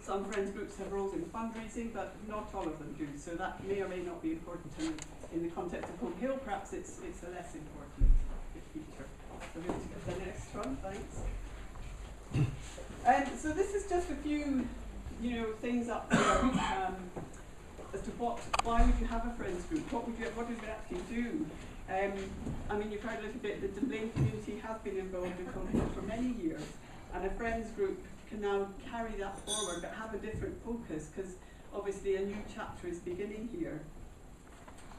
some friends groups have roles in fundraising, but not all of them do. So that may or may not be important in the context of Home Hill. Perhaps it's a less important feature. So we'll get the next one, thanks. So this is just a few, things up there as to why would you have a friends group? What does it actually do? I mean, you've heard a little bit. The Dunblane Community has been involved in Home Hill for many years, and a friends group can now carry that forward, but have a different focus because obviously a new chapter is beginning here.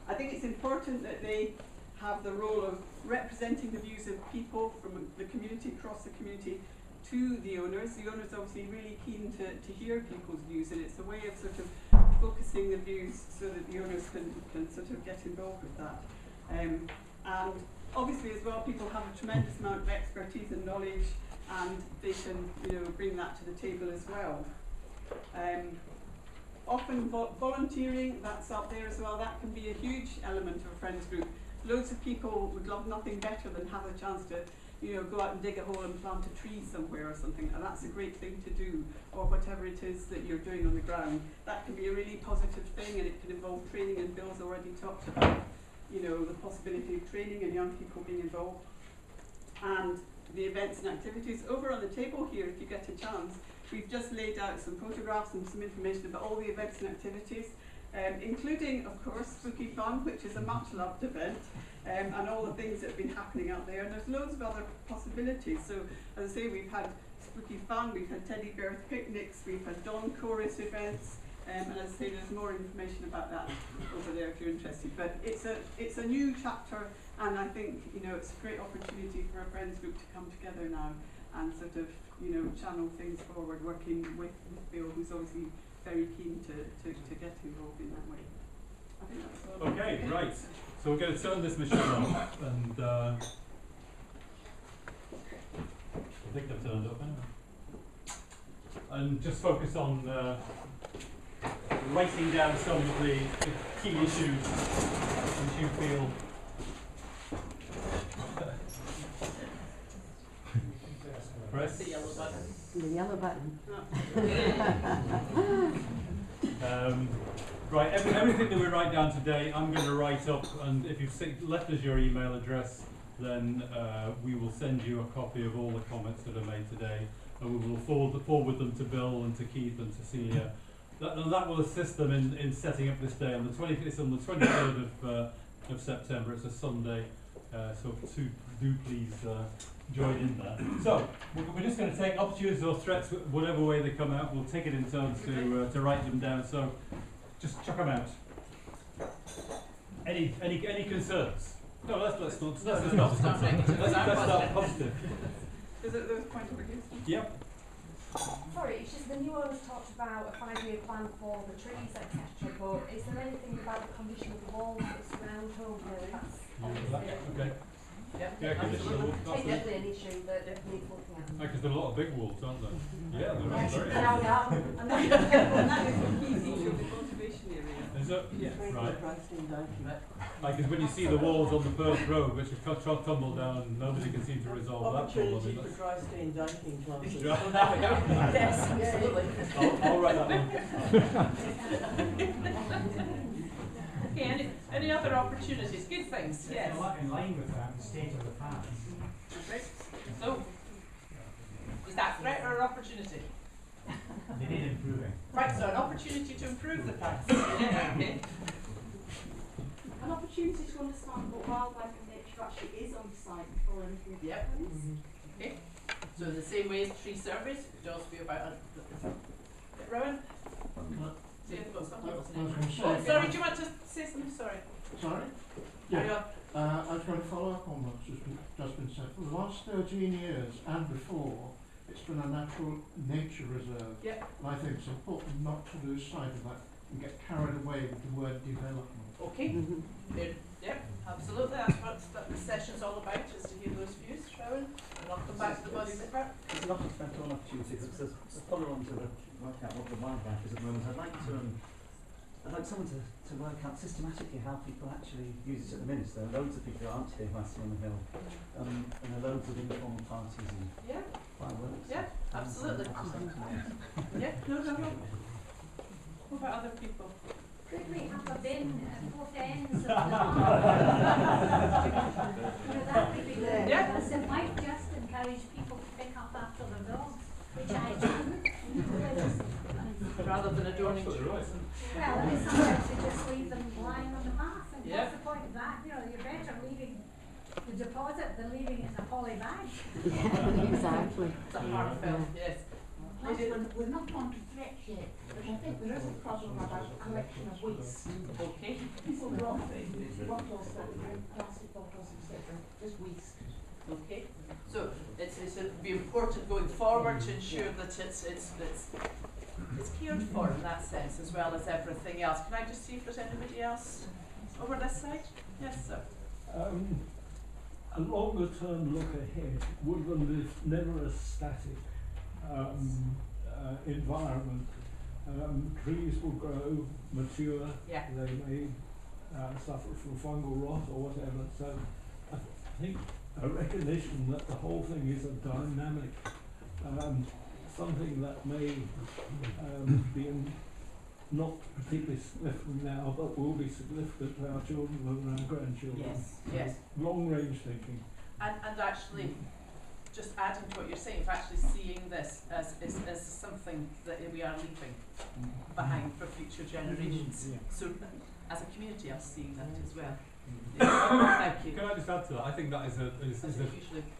I think it's important that they have the role of representing the views of people from the community, across the community, to the owners. The owners are obviously really keen to hear people's views, and it's a way of sort of focusing the views so that the owners can sort of get involved with that. And obviously as well, people have a tremendous amount of expertise and knowledge, and they can bring that to the table as well. Often volunteering, that's up there as well. That can be a huge element of a friends group. Loads of people would love nothing better than have a chance to go out and dig a hole and plant a tree somewhere or something, and that's a great thing to do, or whatever it is that you're doing on the ground. That can be a really positive thing, and it can involve training, and Bill's already talked about the possibility of training and young people being involved. And the events and activities. Over on the table here, if you get a chance, we've just laid out some photographs and some information about all the events and activities, including, of course, Spooky Fun, which is a much-loved event, and all the things that have been happening out there. And there's loads of other possibilities. So, as I say, we've had Spooky Fun, we've had teddy bear picnics, we've had dawn chorus events, and as I say, there's more information about that over there if you're interested. But it's a new chapter, and I think it's a great opportunity for a friends group to come together now and sort of channel things forward, working with Bill, who's obviously very keen to get involved in that way. I think that's all. Okay, right. So we're going to turn this machine off, and I think I've turned it off anyway. And just focus on writing down some of the key issues which you feel press the yellow button. The yellow button. Right, everything that we write down today, I'm going to write up, and if you've left us your email address, then we will send you a copy of all the comments that are made today. and we will forward them to Bill and to Keith and to see. That will assist them in setting up this day on the 20th. It's on the 23rd of September. It's a Sunday, so do please join in there. So we're just going to take opportunities or threats, whatever way they come out. We'll take it in turns to write them down. So just chuck them out. Any concerns? No, let's not start positive. Is it the point of against? Yep. Sorry, it's just the new owners talked about a 5-year plan for the trees, etc. But is there anything about the condition of the walls that surround Home Hill? That's obviously Okay. Yeah, Yeah, absolutely. definitely an issue that needs looking at. Because there are a lot of big wolves, aren't there? Yeah, there are. Very No, no. And that is the key feature of the conservation area. Is it? Yeah. Right. Because when you see the walls on the Perth Road, which have tumbled down, nobody can seem to resolve that problem. Opportunity for dry stain diking classes. Yes, absolutely. I'll write that one. Okay, any other opportunities? Good things, yes. In line with that, the state of the paths. Right. So, is that a threat or an opportunity? They need improving. Right, so an opportunity to improve the paths. Yeah, okay. An opportunity to understand what wildlife and nature actually is on site before anything happens. Okay. So in the same way as tree surveys, it could also be about Rowan? See if you've got something else. Oh, sorry, do you want to say something? Sorry. Sorry? Carry on. I was going to follow up on what's just been said. For the last 13 years and before, it's been a natural nature reserve. Yep. And I think it's important not to lose sight of that and get carried away with the word development. Okay. Yep, absolutely. That's what this session's all about, is to hear those views, Rowan. And I'll come back to the body zipper. There's a lot of spectral opportunities. There's a follow on to work out what the wildlife is at the moment. I'd like someone to work out systematically how people actually use it at the minute. There are loads of people who aren't here who I see on the hill, and there are loads of informal parties and fireworks. Yeah, absolutely. Yeah, no. What about other people? Could we have a bin at both ends of the that would be good. Yeah. Because it might just encourage people to pick up after their dogs, which I do. Rather than adorning trees. Well, it's sometimes you just leave them lying on the path, and Yeah. what's the point of that? You know, you're better leaving the deposit than leaving it in a poly bag. Exactly. It's a heartfelt, yes. We're not on to threats yet, but I think there is a problem about collection of waste. Okay. People drop bottles, plastic bottles, etc. Just waste. Okay. So it'll be important going forward to ensure that it's cared for in that sense as well as everything else. Can I just see if there's anybody else over this side? Yes, sir. A longer term look ahead, woodland is never a static environment. Trees will grow, mature, they may suffer from fungal rot or whatever. So I think a recognition that the whole thing is a dynamic, something that may be not particularly significant now, but will be significant to our children and our grandchildren. Yes. Long range thinking. And actually, just adding to what you're saying, of actually seeing this as something that we are leaving behind for future generations. So as a community, I'm seeing that as well. Thank you. Can I just add to that? I think that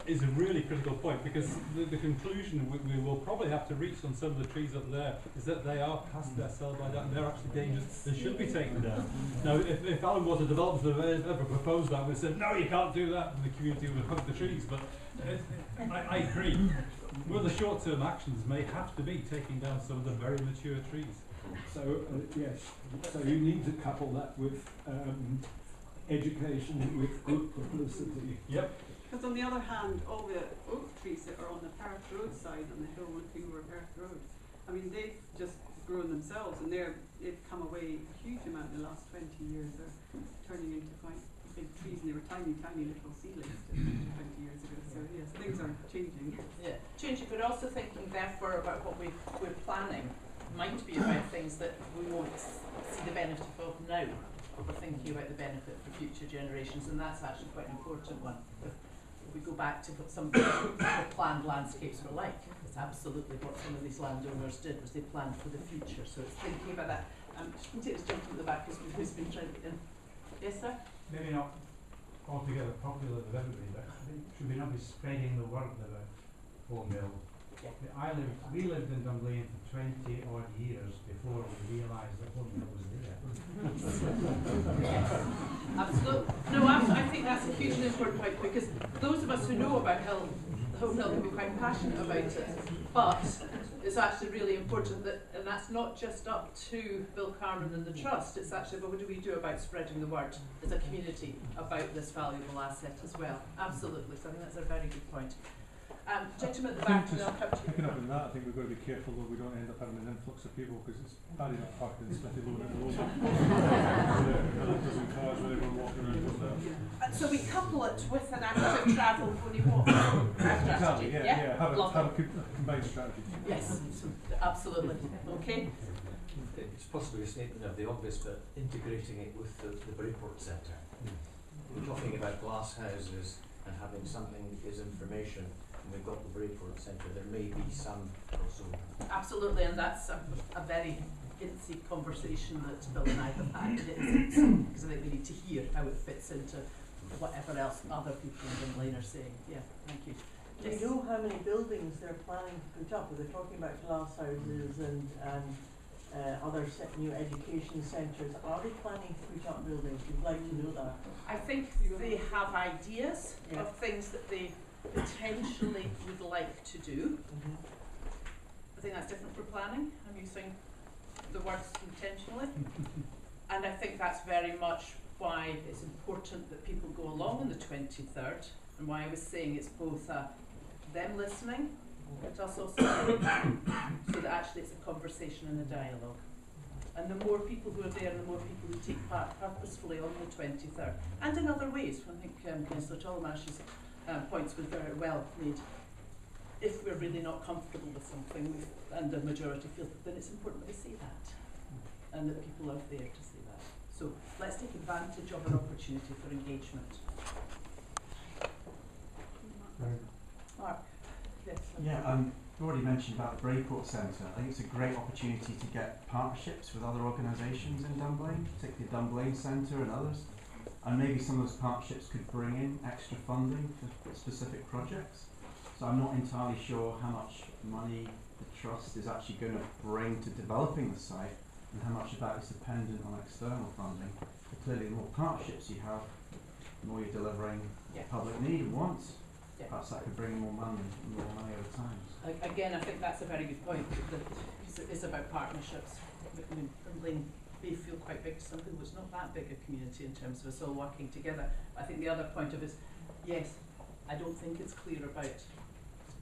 is a really critical point, because the conclusion we will probably have to reach on some of the trees up there is that they are past their sell-by date and they're actually dangerous. They should be taken down. Now, if Alan was a developer that ever proposed that, we said, no, you can't do that, and the community would hug the trees. But I agree. One of the short-term actions may have to be taking down some of the very mature trees. So, yes, so you need to couple that with education, with good publicity. Yep. Because on the other hand, all the oak trees that are on the Perth Road side, on the hill looking over Perth Road, I mean, they've just grown themselves, and they've come away a huge amount in the last 20 years. They're turning into quite big trees, and they were tiny, tiny little seedlings 20 years ago. So yes, things are changing. Yeah, changing, but also thinking therefore about what we're planning might be about things that we won't see the benefit of now, but we're thinking about the benefit for future generations, and that's actually quite an important one. we go back to what some of the planned landscapes were like. It's absolutely what some of these landowners did, was they planned for the future. So it's thinking about that. Just going to take this gentleman at the back who's been trying to get in. Yes, sir? Maybe not altogether popular with everybody, but I think should we not be spreading the word about Home Hill? Yeah. We lived in Dunblane for 20 odd years before we realised that Home Hill was there. Absolutely. No, I think that's a hugely important point, because those of us who know about Home Hill can be quite passionate about it, but it's actually really important that, and that's not just up to Bill Carman and the Trust, it's actually, well, what do we do about spreading the word as a community about this valuable asset as well? Absolutely, so I think that's a very good point. Gentleman at the back, and I'll come to you. Picking up on that, I think we've got to be careful that we don't end up having an influx of people, because it's bad enough parking in Smithy Road at the moment. Cars where everyone walking around from there. So we couple it with an active travel pony walk strategy. Yeah, have a combined strategy. Yes, absolutely. Okay. It's possibly a statement of the obvious, but integrating it with the Braeport Centre. We're talking about glass houses and having something that gives information, and we've got the Braeport Centre. There may be some crossover. Absolutely, and that's a very incy conversation that Bill and I have had, because I think we need to hear how it fits into whatever else other people in Dunblane are saying. Yeah, thank you. Do you know how many buildings they're planning to put up? Are they talking about glass houses and other new education centres? Are they planning to put up buildings? We'd like to know that. I think they have ideas of things that they potentially would like to do. I think that's different for planning. I'm using the words intentionally. And I think that's very much why it's important that people go along on the 23rd, and why I was saying it's both them listening, but us also listening, so that actually it's a conversation and a dialogue. And the more people who are there, and the more people who take part purposefully on the 23rd, and in other ways. I think Councillor Tolmash's points were very well made. If we're really not comfortable with something, and the majority feel, then it's important that we say that, and that people are there to say that. So let's take advantage of an opportunity for engagement. Mark, yes. You already mentioned about the Braeport Centre. I think it's a great opportunity to get partnerships with other organisations in Dunblane, particularly Dunblane Centre and others. And maybe some of those partnerships could bring in extra funding for specific projects. So I'm not entirely sure how much money the Trust is actually going to bring to developing the site, and how much of that is dependent on external funding. But clearly the more partnerships you have, the more you're delivering public need and wants. Perhaps that could bring more money over time. Again, I think that's a very good point, because it is about partnerships. I mean, Dunblane may feel quite big to some people. It's not that big a community in terms of us all working together. I think the other point of it is, yes, I don't think it's clear about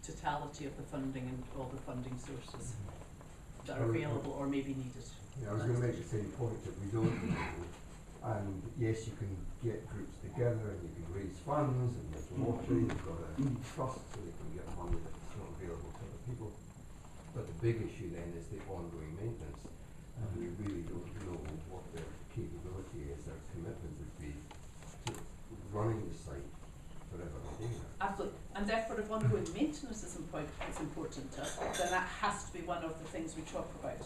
totality of the funding and all the funding sources that are available or maybe needed. Yeah, I was going to make the same point that we don't know. And yes, you can get groups together and you can raise funds, and there's lottery, you've got a trust so they can get money that's not available to other people. But the big issue then is the ongoing maintenance. And we really don't know what their capability is, their commitment would be to running the site forever and a day. Absolutely. And therefore, if ongoing maintenance is important to us, then that has to be one of the things we talk about.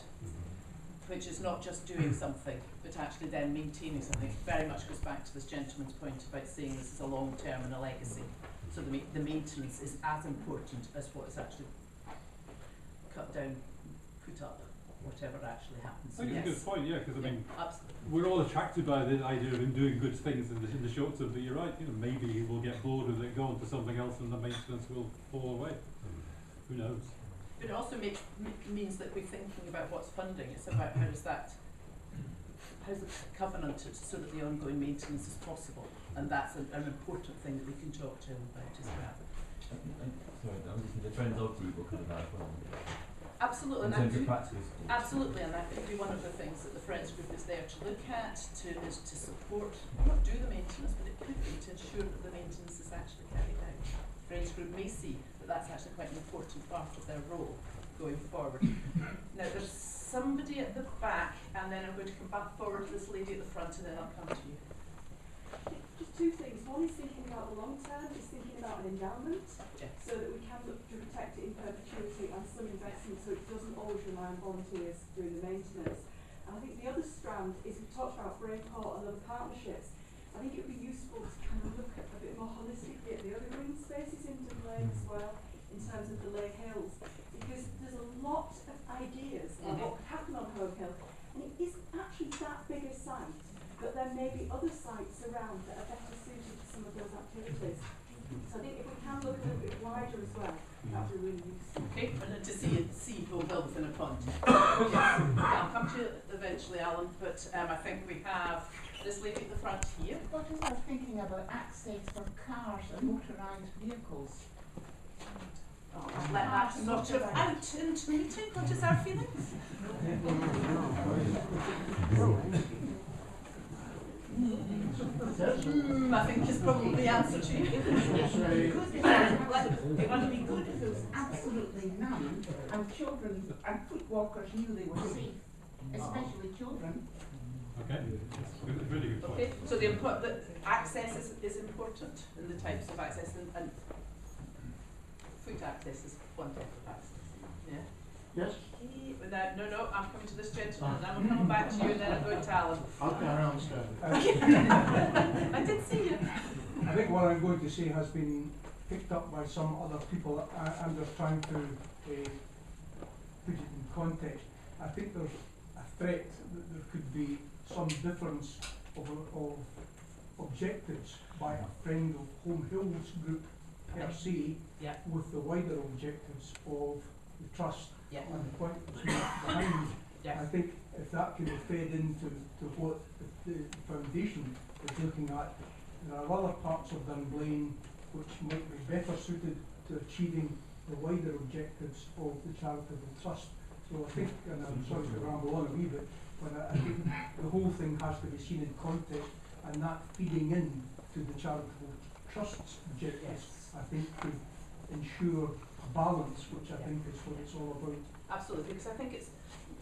Which is not just doing something, but actually then maintaining something. It very much goes back to this gentleman's point about saying this is a long term and a legacy. So the maintenance is as important as what is actually cut down, put up, whatever actually happens. I think it's a good point, because I mean, absolutely. We're all attracted by the idea of him doing good things in the short term, but you're right, maybe he will get bored with it, go on to something else, and the maintenance will fall away. Who knows? But it also means that we're thinking about what's funding. It's about how's the covenant so that the ongoing maintenance is possible, and that's an important thing that we can talk to him about as well. Sorry, the Friends of people kind of that as well. Absolutely, in terms of practice. Absolutely, and that could be one of the things that the Friends group is there to look at, to support, not do the maintenance, but it could be to ensure that the maintenance is actually carried out. Friends group may see that that's actually quite an important part of their role going forward. Now there's somebody at the back, and then I'm going to come back forward to this lady at the front, and then I'll come to you. Just to two things. One is thinking about the long term, is thinking about an endowment, so that we can look to protect it in perpetuity and some investment so it doesn't always rely on volunteers doing the maintenance. And I think the other strand is we talked about Brainport and other partnerships. I think it would be useful to kind of look at a bit more holistically at the other green spaces in Dunblane as well, in terms of the Lake Hills, because there's a lot of ideas about what could happen on Home Hill, and it isn't actually that big a site, but there may be other sites around that are better suited to some of those activities. So I think if we can look a little bit wider as well, that would be really useful. Okay, and to see Home Hill within a context. Yes, I'll come to you eventually, Alan, but I think we have this lady at the front here. What is our thinking about access for cars and motorised vehicles? Oh, I'll let that sort of out into meeting. What is our feelings? I think is probably the answer to you. It would be good if there was absolutely none, and children and foot walkers knew they were safe, especially children. Okay, that's really good point. Okay, so the access is important in the types of access, and foot access is one type of access. Yeah. Yes? No, I'm coming to this gentleman, and then I'm coming back to you, and then I'm going to Alan. I'll carry on standing. I did see you. I think what I'm going to say has been picked up by some other people. I'm just trying to put it in context. I think there's a threat that there could be some difference of objectives by a friend of Home Hills group per se, with the wider objectives of the trust and the point that's made behind. I think if that can be fed into what the foundation is looking at, there are other parts of Dunblane which might be better suited to achieving the wider objectives of the charitable trust. So I think, and I'm sorry to ramble on a wee bit, but I think the whole thing has to be seen in context, and that feeding in to the charitable trust's objectives, I think, could ensure balance, which I think is what it's all about. Absolutely, because I think it's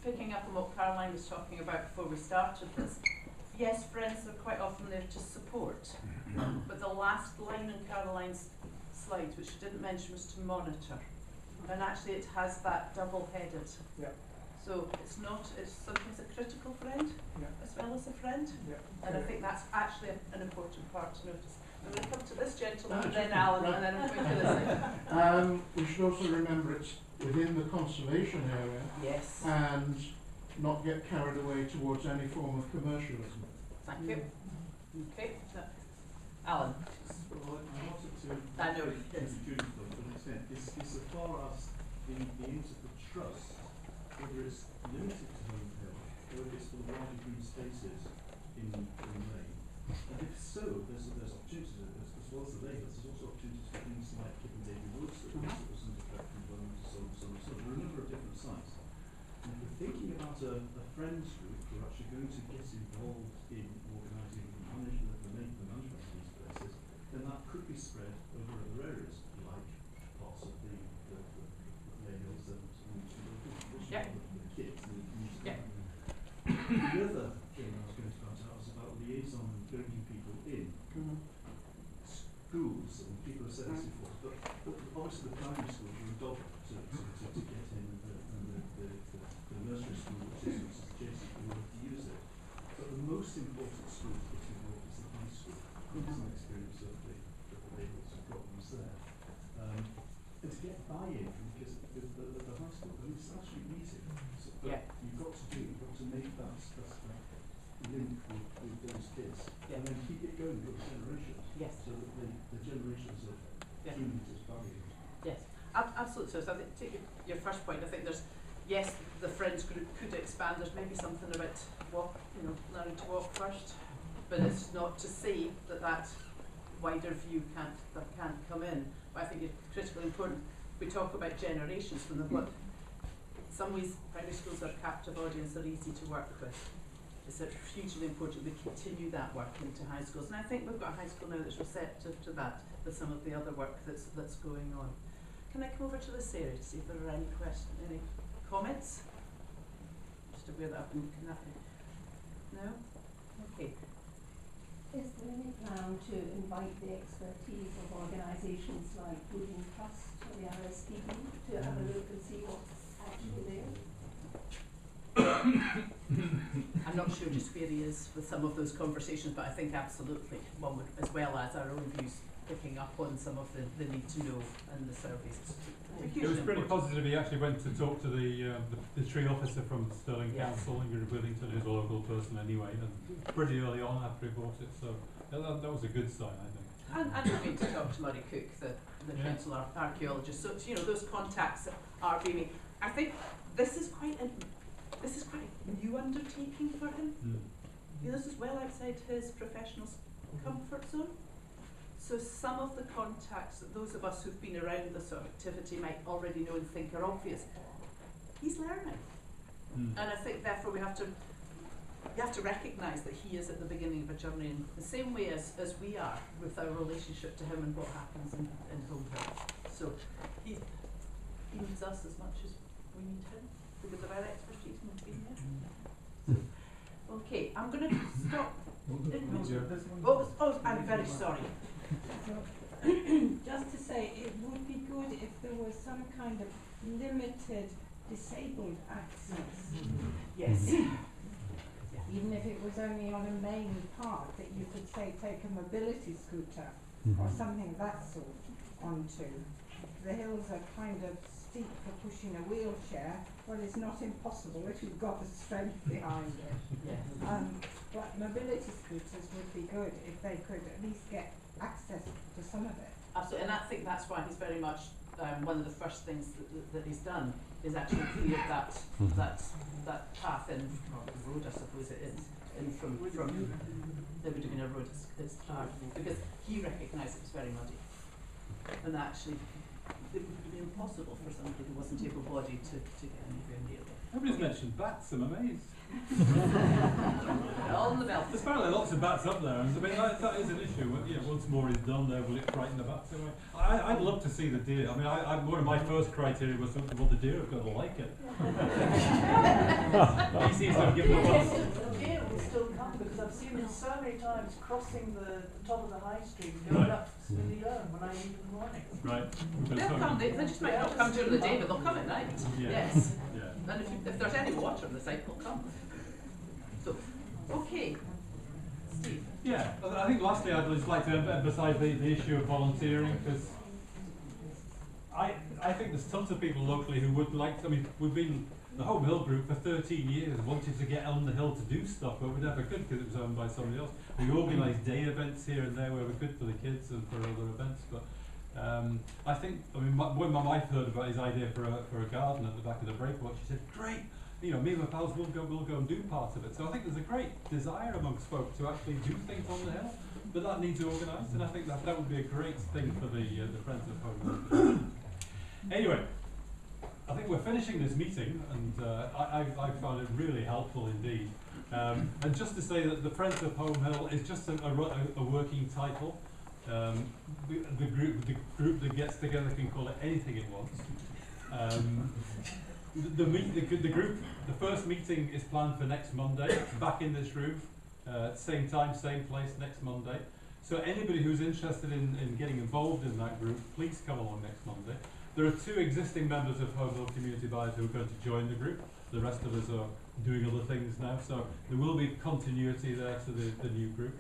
picking up on what Caroline was talking about before we started this. Yes, friends are quite often there to support, but the last line in Caroline's slide, which she didn't mention, was to monitor. And actually it has that double-headed. So it's sometimes a critical friend as well as a friend. And I think that's actually an important part to notice. I'm going to come to this gentleman, and then Alan, and then I'm going to this side. We should also remember it's within the conservation area. Yes. And not get carried away towards any form of commercialism. Thank you. Okay, so, Alan. Well, I wanted to I know. Judy's point to an extent. Is as far as the aims of the trust, whether it's limited to Home Hill, or whether it's for the wider green spaces in Lane. And if so, there's opportunities as well as the Lane, there's also opportunities for things like Kip and Davy Woods that was under direct employment, so there are a number of different sites. And if we're thinking about a friends group who are actually going to get involved in organising the management of these places, then that could be spread over other areas, like parts of the Lane Hills and the kids and the community. The other thing I was going to point out was about liaison and bringing people in. Schools, and people have said this before, but obviously the primary schools are a dog to get in, and the nursery school, which is adjacent, we have to use it. But the most important school to get involved is the high school. There's some experience of the labels and problems there. And to get buy-in, because the high school, I mean, it's actually easy. So, but you've got to make that link with those kids, and then keep it going for the generations. So that the generations of communities value. Yes, absolutely. So I think take your first point. I think there's the friends group could expand. There's maybe something about learning to walk first, but it's not to say that wider view can't come in. But I think it's critically important. We talk about generations from in some ways primary schools are a captive audience, they're easy to work with. It's hugely important we continue that work into high schools, and I think we've got a high school now that's receptive to that with some of the other work that's going on. Can I come over to this area to see if there are any questions, any comments? Just aware that I've been looking at you. No? Okay. Is there any plan to invite the expertise of organisations like Woodland Trust or the RSPB to have a look and see what's actually there? I'm not sure just where he is with some of those conversations, but I think absolutely one would, as well as our own views, picking up on some of the need to know and the surveys. It was pretty positive. He actually went to talk to the tree officer from Stirling Council in Withington, who's a local person anyway, and pretty early on after he bought it. So that was a good sign, I think. And we're going to talk to Murray Cook, the council archaeologist. So you know those contacts are being made. I think this is quite a new undertaking for him. You know, this is well outside his professional comfort zone. So some of the contacts that those of us who've been around this sort of activity might already know and think are obvious, he's learning. And I think therefore we have to recognise that he is at the beginning of a journey in the same way as we are with our relationship to him and what happens in Home Hill. So he needs us as much as we need him because of our expertise and being there. Okay, I'm going to stop. I'm very sorry. So, just to say, it would be good if there was some kind of limited disabled access. Yes. Even if it was only on a main part that you could say take a mobility scooter or something of that sort onto. The hills are kind of steep for pushing a wheelchair. Well, it's not impossible if you've got the strength behind it. Yes. But mobility scooters would be good if they could at least get access to some of it. Absolutely, and I think that's why he's very much one of the first things that he's done is actually cleared that path in, or the road I suppose it is, in from there would have been a road as because he recognised it was very muddy. And actually it would be impossible for somebody who wasn't able-bodied to get anywhere near them. Nobody's mentioned bats, I'm amazed. All in the belt. There's apparently lots of bats up there, and I mean that is an issue. You know, once more is done there, will it frighten the bats away? I'd love to see the deer. I mean, one of my first criteria was something, well, the deer have got to like it. He seems to have given up on The deer will still come because I've seen them so many times crossing the top of the high street, going up Smithy Lane when I leave in the morning. Right. They'll come, they just might not come during the day, but they'll come at night. Yes. And if there's any water on the site, they'll come. So, okay. Steve? Yeah, I think lastly I'd just like to emphasise the issue of volunteering, because I think there's tons of people locally who would like to, I mean, we've been the Home Hill group for 13 years, wanted to get on the hill to do stuff, but we never could because it was owned by somebody else. We organised day events here and there where we could for the kids and for other events, but I think, I mean, when my wife heard about his idea for a garden at the back of the breakwater, she said, great, you know, me and my pals will go and do part of it. So I think there's a great desire amongst folk to actually do things on the hill, but that needs organised, and I think that would be a great thing for the Friends of Home Hill. Anyway, I think we're finishing this meeting, and I found it really helpful indeed. And just to say that the Friends of Home Hill is just a working title. The group that gets together can call it anything it wants. The first meeting is planned for next Monday, back in this room, same time, same place, next Monday. So anybody who's interested in getting involved in that group, please come along next Monday. There are 2 existing members of Home Hill Community Buyers who are going to join the group. The rest of us are doing other things now, so there will be continuity there to the new group.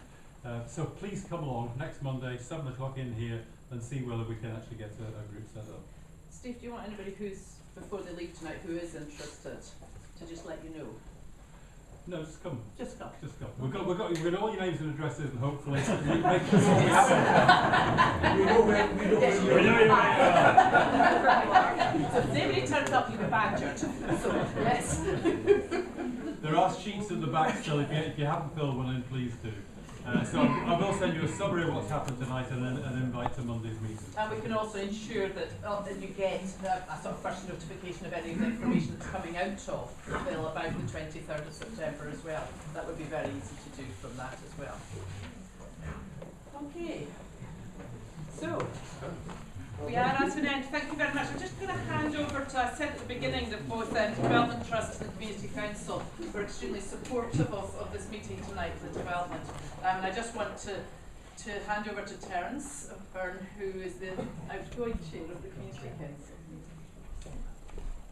So please come along next Monday, 7 o'clock in here, and see whether we can actually get a group set up. Steve, do you want anybody who's, before they leave tonight, who is interested, to just let you know? No, just come. Just come. Just come. We've got all your names and addresses, and hopefully make sure we have them. We know where you are. So if anybody turns up, you'll be badgered. So, yes. There are sheets at the back still. If you haven't filled one in, please do. So I will send you a summary of what's happened tonight and an invite to Monday's meeting. And we can also ensure that you get a sort of first notification of any of the information that's coming out of the bill about the 23rd of September as well. That would be very easy to do from that as well. Okay. So, We are at an end. Thank you very much. I'm just going to hand over to, I said at the beginning that both Development Trust and the Community Council were extremely supportive of this meeting tonight, the development. And I just want to hand over to Terence Byrne, who is the outgoing chair of the Community Council.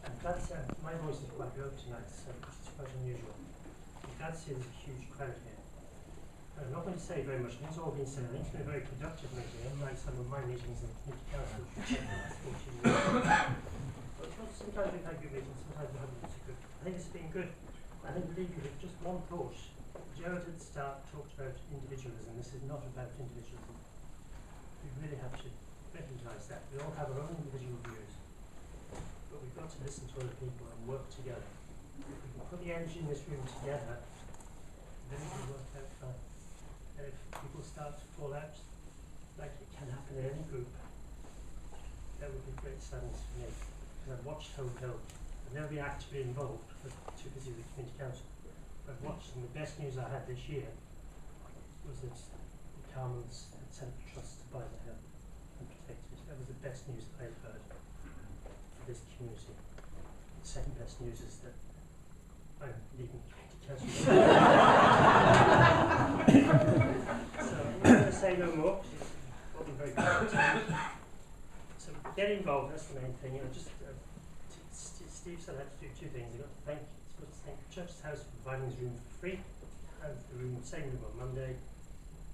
I'm glad to say my voice is quite low tonight, so it's quite unusual. I'm glad to see there's a huge crowd here. I'm not going to say very much, I think it's all been said. I think it's been a very productive meeting, unlike some of my meetings in the Community Council, which we've had the last 14 years. But sometimes we've had good meetings, sometimes we haven't been so good. I think it's been good. I think legally, just one thought. Gerard at the start talked about individualism. This is not about individualism. We really have to recognise that. We all have our own individual views. But we've got to listen to other people and work together. If we can put the energy in this room together, then it will work out fine. And if people start to fall out, like it can happen in any group, that would be great sadness for me. Because I've watched Home Hill. I've never been actively involved, but too busy with the Community Council. I've watched, and the best news I had this year was that the Carmels had sent the trust to buy the hill and protect it. That was the best news that I've heard for this community. The second best news is that I'm leaving the Community Council. So I'm not going to say no more, because it's probably very good. So get involved, that's the main thing. You know, just Steve said I had to do two things. I've got to thank Church's House for providing his room for free, and the same room on Monday.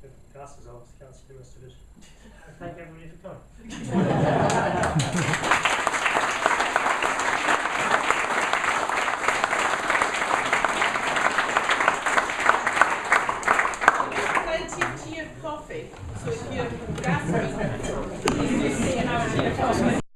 With glasses on, so I can't see the rest of it. And thank everybody for coming. Plenty of tea or coffee, so if you're gasping, please do stay and have tea or coffee.